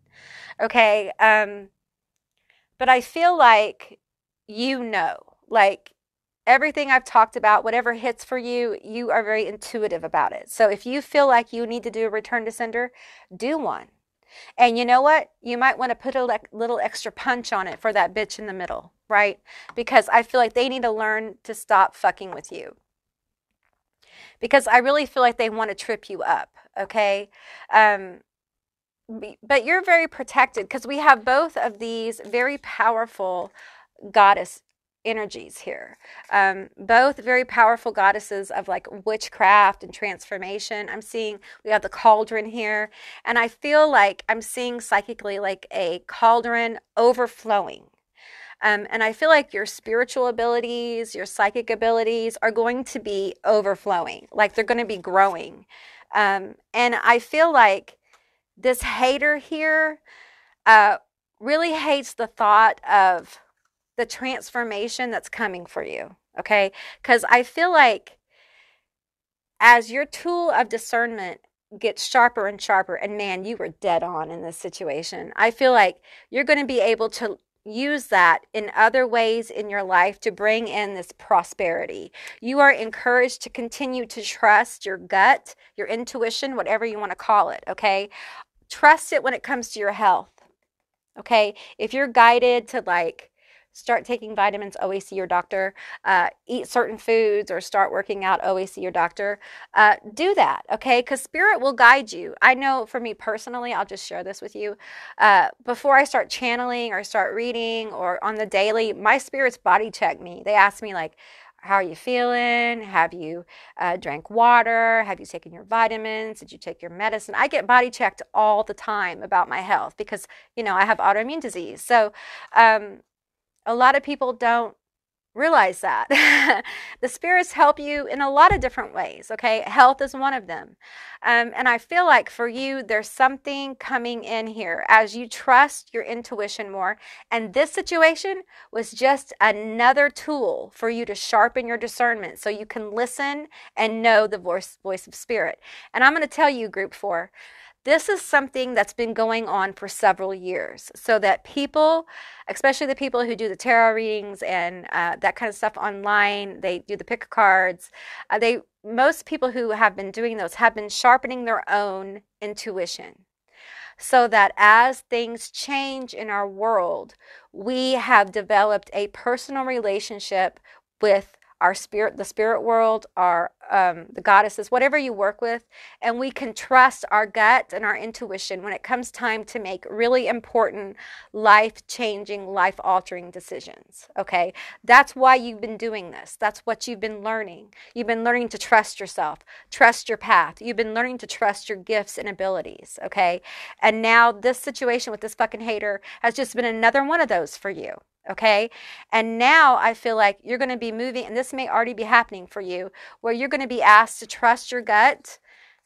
Okay. But I feel like like everything I've talked about, whatever hits for you, you are very intuitive about it. So if you feel like you need to do a return to sender, do one. And you know what? You might want to put a little extra punch on it for that bitch in the middle, right? Because I feel like they need to learn to stop fucking with you. Because I really feel like they want to trip you up, okay? But you're very protected because we have both of these very powerful goddess energies here. Both very powerful goddesses of like witchcraft and transformation. I'm seeing we have the cauldron here, and I feel like I'm seeing psychically like a cauldron overflowing. And I feel like your spiritual abilities, your psychic abilities are going to be overflowing, like they're going to be growing. And I feel like this hater here really hates the thought of the transformation that's coming for you, okay? Because I feel like as your tool of discernment gets sharper and sharper, and man, you were dead on in this situation, I feel like you're going to be able to use that in other ways in your life to bring in this prosperity. You are encouraged to continue to trust your gut, your intuition, whatever you want to call it, okay? Trust it when it comes to your health, okay? If you're guided to like start taking vitamins, always see your doctor. Eat certain foods or start working out, always see your doctor. Do that, okay? Because spirit will guide you. I know for me personally, I'll just share this with you. Before I start channeling or start reading or on the daily, my spirits body check me. They ask me like, how are you feeling? Have you drank water? Have you taken your vitamins? Did you take your medicine? I get body checked all the time about my health because, you know, I have autoimmune disease. So a lot of people don't realize that. The spirits help you in a lot of different ways, okay? Health is one of them. And I feel like for you, there's something coming in here as you trust your intuition more. And this situation was just another tool for you to sharpen your discernment so you can listen and know the voice of spirit. And I'm going to tell you, Group 4, this is something that's been going on for several years, so that people, especially the people who do the tarot readings and that kind of stuff online, they do the pick cards. Most people who have been doing those have been sharpening their own intuition, so that as things change in our world, we have developed a personal relationship with our spirit, the spirit world, our the goddesses, whatever you work with, and we can trust our gut and our intuition when it comes time to make really important, life-changing, life-altering decisions, okay? That's why you've been doing this. That's what you've been learning. You've been learning to trust yourself, trust your path. You've been learning to trust your gifts and abilities, okay? And now this situation with this fucking hater has just been another one of those for you. Okay. And now I feel like you're going to be moving, and this may already be happening for you, where you're going to be asked to trust your gut,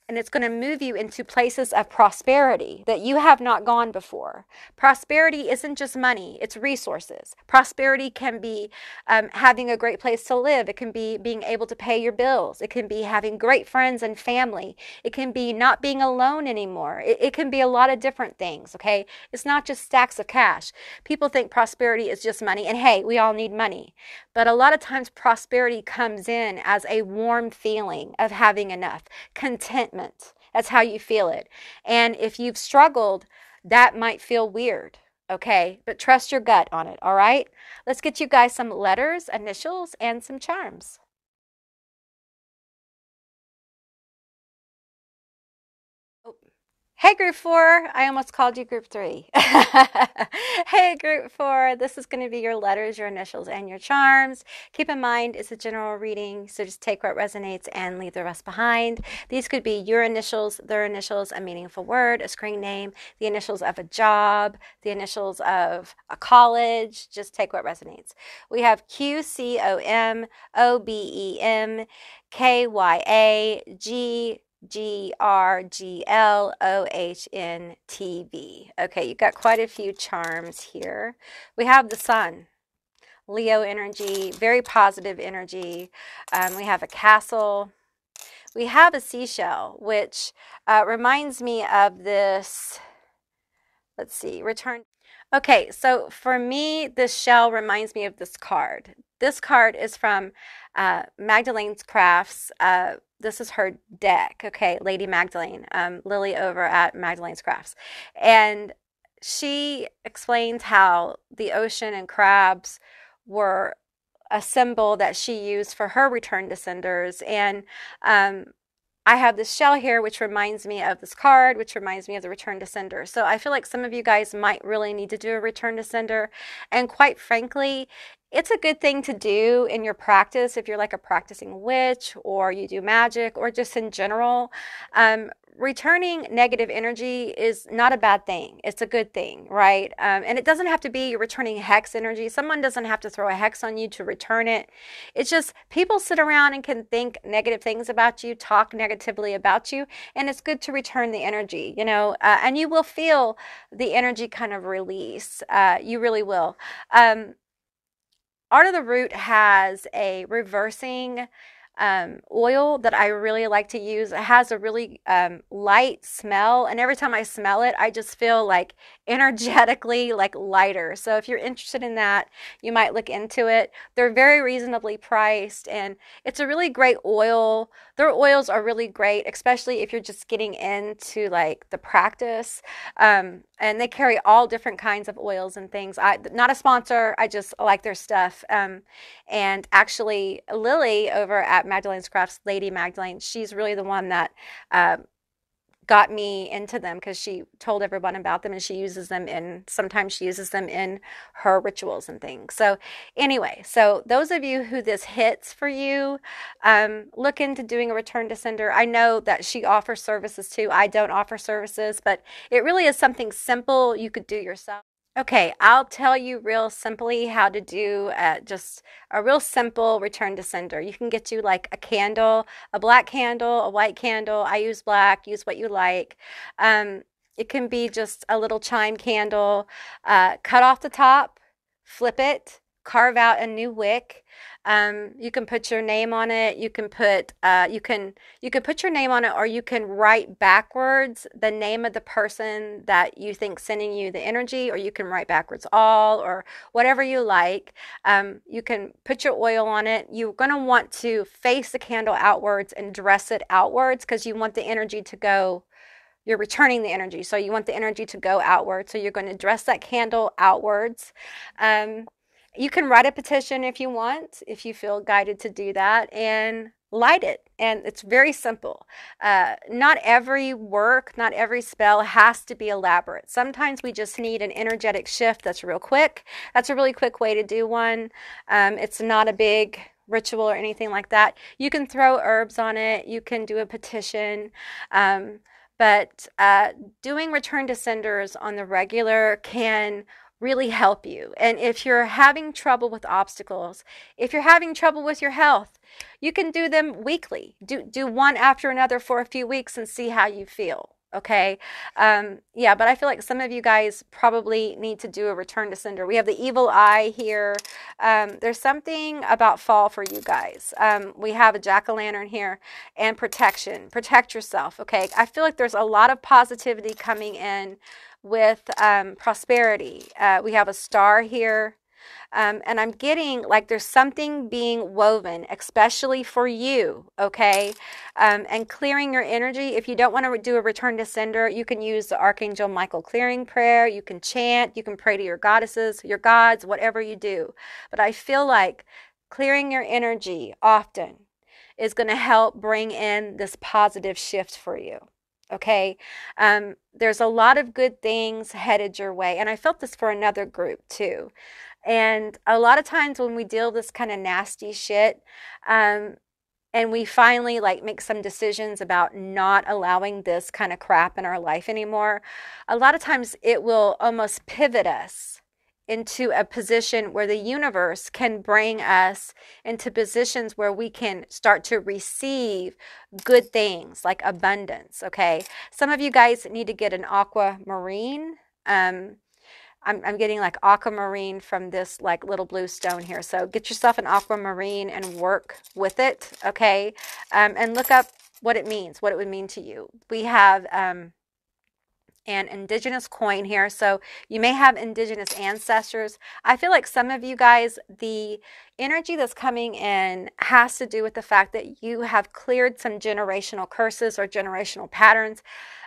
and it's going to move you into places of prosperity that you have not gone before. Prosperity isn't just money, it's resources. Prosperity can be having a great place to live. It can be being able to pay your bills. It can be having great friends and family. It can be not being alone anymore. It can be a lot of different things, okay? It's not just stacks of cash. People think prosperity is just money, and hey, we all need money. But a lot of times prosperity comes in as a warm feeling of having enough, contentment. That's how you feel it. And if you've struggled, that might feel weird, okay? But trust your gut on it, all right? Let's get you guys some letters, initials, and some charms. Hey, Group 4. I almost called you Group 3. Hey, Group 4. This is going to be your letters, your initials, and your charms. Keep in mind, it's a general reading, so just take what resonates and leave the rest behind. These could be your initials, their initials, a meaningful word, a screen name, the initials of a job, the initials of a college. Just take what resonates. We have QCOM, OBEM, KYA, GRGLOHNTV. Okay, you've got quite a few charms here. We have the sun, Leo energy, very positive energy. We have a castle. We have a seashell, which reminds me of this, let's see, return. Okay, so for me, this shell reminds me of this card. This card is from Magdalene's Crafts. This is her deck, okay, Lady Magdalene, Lily over at Magdalene's Crafts. And she explains how the ocean and crabs were a symbol that she used for her return to senders. And I have this shell here, which reminds me of this card, which reminds me of the return to sender. So I feel like some of you guys might really need to do a return to sender. And quite frankly, it's a good thing to do in your practice if you're like a practicing witch or you do magic or just in general. Returning negative energy is not a bad thing. It's a good thing, right? And it doesn't have to be you're returning hex energy. Someone doesn't have to throw a hex on you to return it. It's just people sit around and can think negative things about you, talk negatively about you, and it's good to return the energy, you know, and you will feel the energy kind of release. You really will. Art of the Root has a reversing oil that I really like to use. It has a really light smell, and every time I smell it, I just feel like energetically like lighter. So if you're interested in that, you might look into it. They're very reasonably priced, and it's a really great oil. Their oils are really great, especially if you're just getting into like the practice. And they carry all different kinds of oils and things. Not a sponsor, I just like their stuff. And actually, Lily over at Magdalene's Crafts, Lady Magdalene, she's really the one that got me into them because she told everyone about them, and she uses them sometimes she uses them in her rituals and things. So anyway, so those of you who this hits for you, look into doing a return to sender. I know that she offers services too. I don't offer services, but it really is something simple you could do yourself. Okay, I'll tell you real simply how to do just a real simple return to sender. You can get you like a candle, a black candle, a white candle. I use black, use what you like. It can be just a little chime candle. Cut off the top, flip it, carve out a new wick. You can put your name on it. You can put put your name on it, or you can write backwards the name of the person that you think sending you the energy, or you can write backwards all, or whatever you like. You can put your oil on it. You're going to want to face the candle outwards and dress it outwards because you want the energy to go. You're returning the energy, so you want the energy to go outward. So you're going to dress that candle outwards. You can write a petition if you want, if you feel guided to do that, and light it. And it's very simple. Not every work, not every spell has to be elaborate. Sometimes we just need an energetic shift that's real quick. That's a really quick way to do one. It's not a big ritual or anything like that. You can throw herbs on it. You can do a petition. But doing return to senders on the regular can really help you. And if you're having trouble with obstacles, if you're having trouble with your health, you can do them weekly. Do one after another for a few weeks and see how you feel. Okay. Yeah, but I feel like some of you guys probably need to do a return to sender. We have the evil eye here. There's something about fall for you guys. We have a jack-o'-lantern here, and protection. Protect yourself. Okay. I feel like there's a lot of positivity coming in with prosperity. We have a star here. And I'm getting like there's something being woven, especially for you, okay? And clearing your energy. If you don't want to do a return to sender, you can use the Archangel Michael clearing prayer. You can chant. You can pray to your goddesses, your gods, whatever you do. But I feel like clearing your energy often is going to help bring in this positive shift for you. okay? There's a lot of good things headed your way. And I felt this for another group too. And a lot of times when we deal with this kind of nasty shit, um, and we finally like make some decisions about not allowing this kind of crap in our life anymore, a lot of times it will almost pivot us into a position where the universe can bring us into positions where we can start to receive good things like abundance. Okay. Some of you guys need to get an aquamarine. I'm getting like aquamarine from this like little blue stone here. So get yourself an aquamarine and work with it, okay? And look up what it means, what it would mean to you. We have an indigenous coin here. So you may have indigenous ancestors. I feel like some of you guys, the energy that's coming in has to do with the fact that you have cleared some generational curses or generational patterns.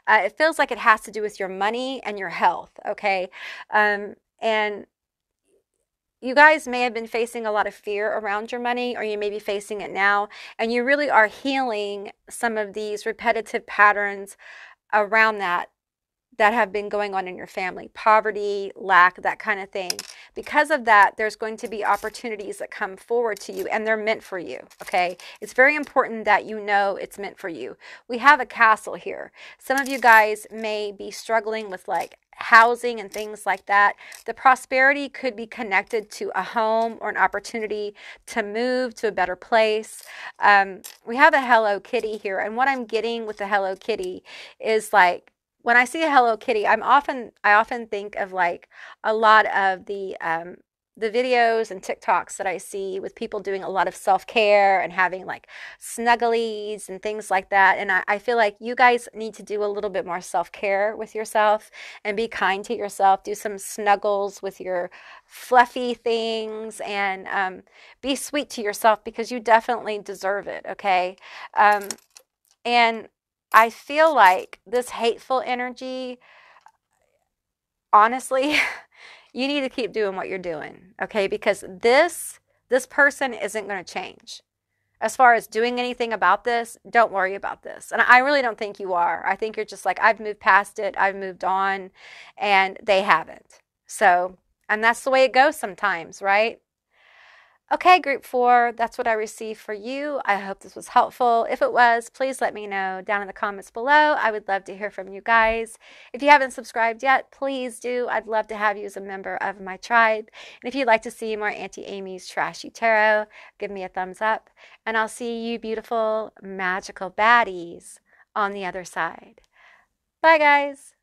It feels like it has to do with your money and your health, okay? And you guys may have been facing a lot of fear around your money, or you may be facing it now, and you really are healing some of these repetitive patterns around that have been going on in your family, poverty, lack, that kind of thing. Because of that, there's going to be opportunities that come forward to you, and they're meant for you, okay? It's very important that you know it's meant for you. We have a castle here. Some of you guys may be struggling with like housing and things like that. The prosperity could be connected to a home or an opportunity to move to a better place. We have a Hello Kitty here, and what I'm getting with the Hello Kitty is like, when I see a Hello Kitty, I often think of like a lot of the videos and TikToks that I see with people doing a lot of self-care and having like snugglies and things like that. And I feel like you guys need to do a little bit more self-care with yourself and be kind to yourself. Do some snuggles with your fluffy things, and be sweet to yourself because you definitely deserve it, okay? And I feel like this hateful energy, honestly, you need to keep doing what you're doing, okay? Because this person isn't going to change. As far as doing anything about this, don't worry about this. And I really don't think you are. I think you're just like, I've moved past it, I've moved on, and they haven't. So, and that's the way it goes sometimes, right? Okay, group 4, that's what I received for you. I hope this was helpful. If it was, please let me know down in the comments below. I would love to hear from you guys. If you haven't subscribed yet, please do. I'd love to have you as a member of my tribe. And if you'd like to see more Auntie Amy's Trashy Tarot, give me a thumbs up. And I'll see you beautiful, magical baddies on the other side. Bye, guys.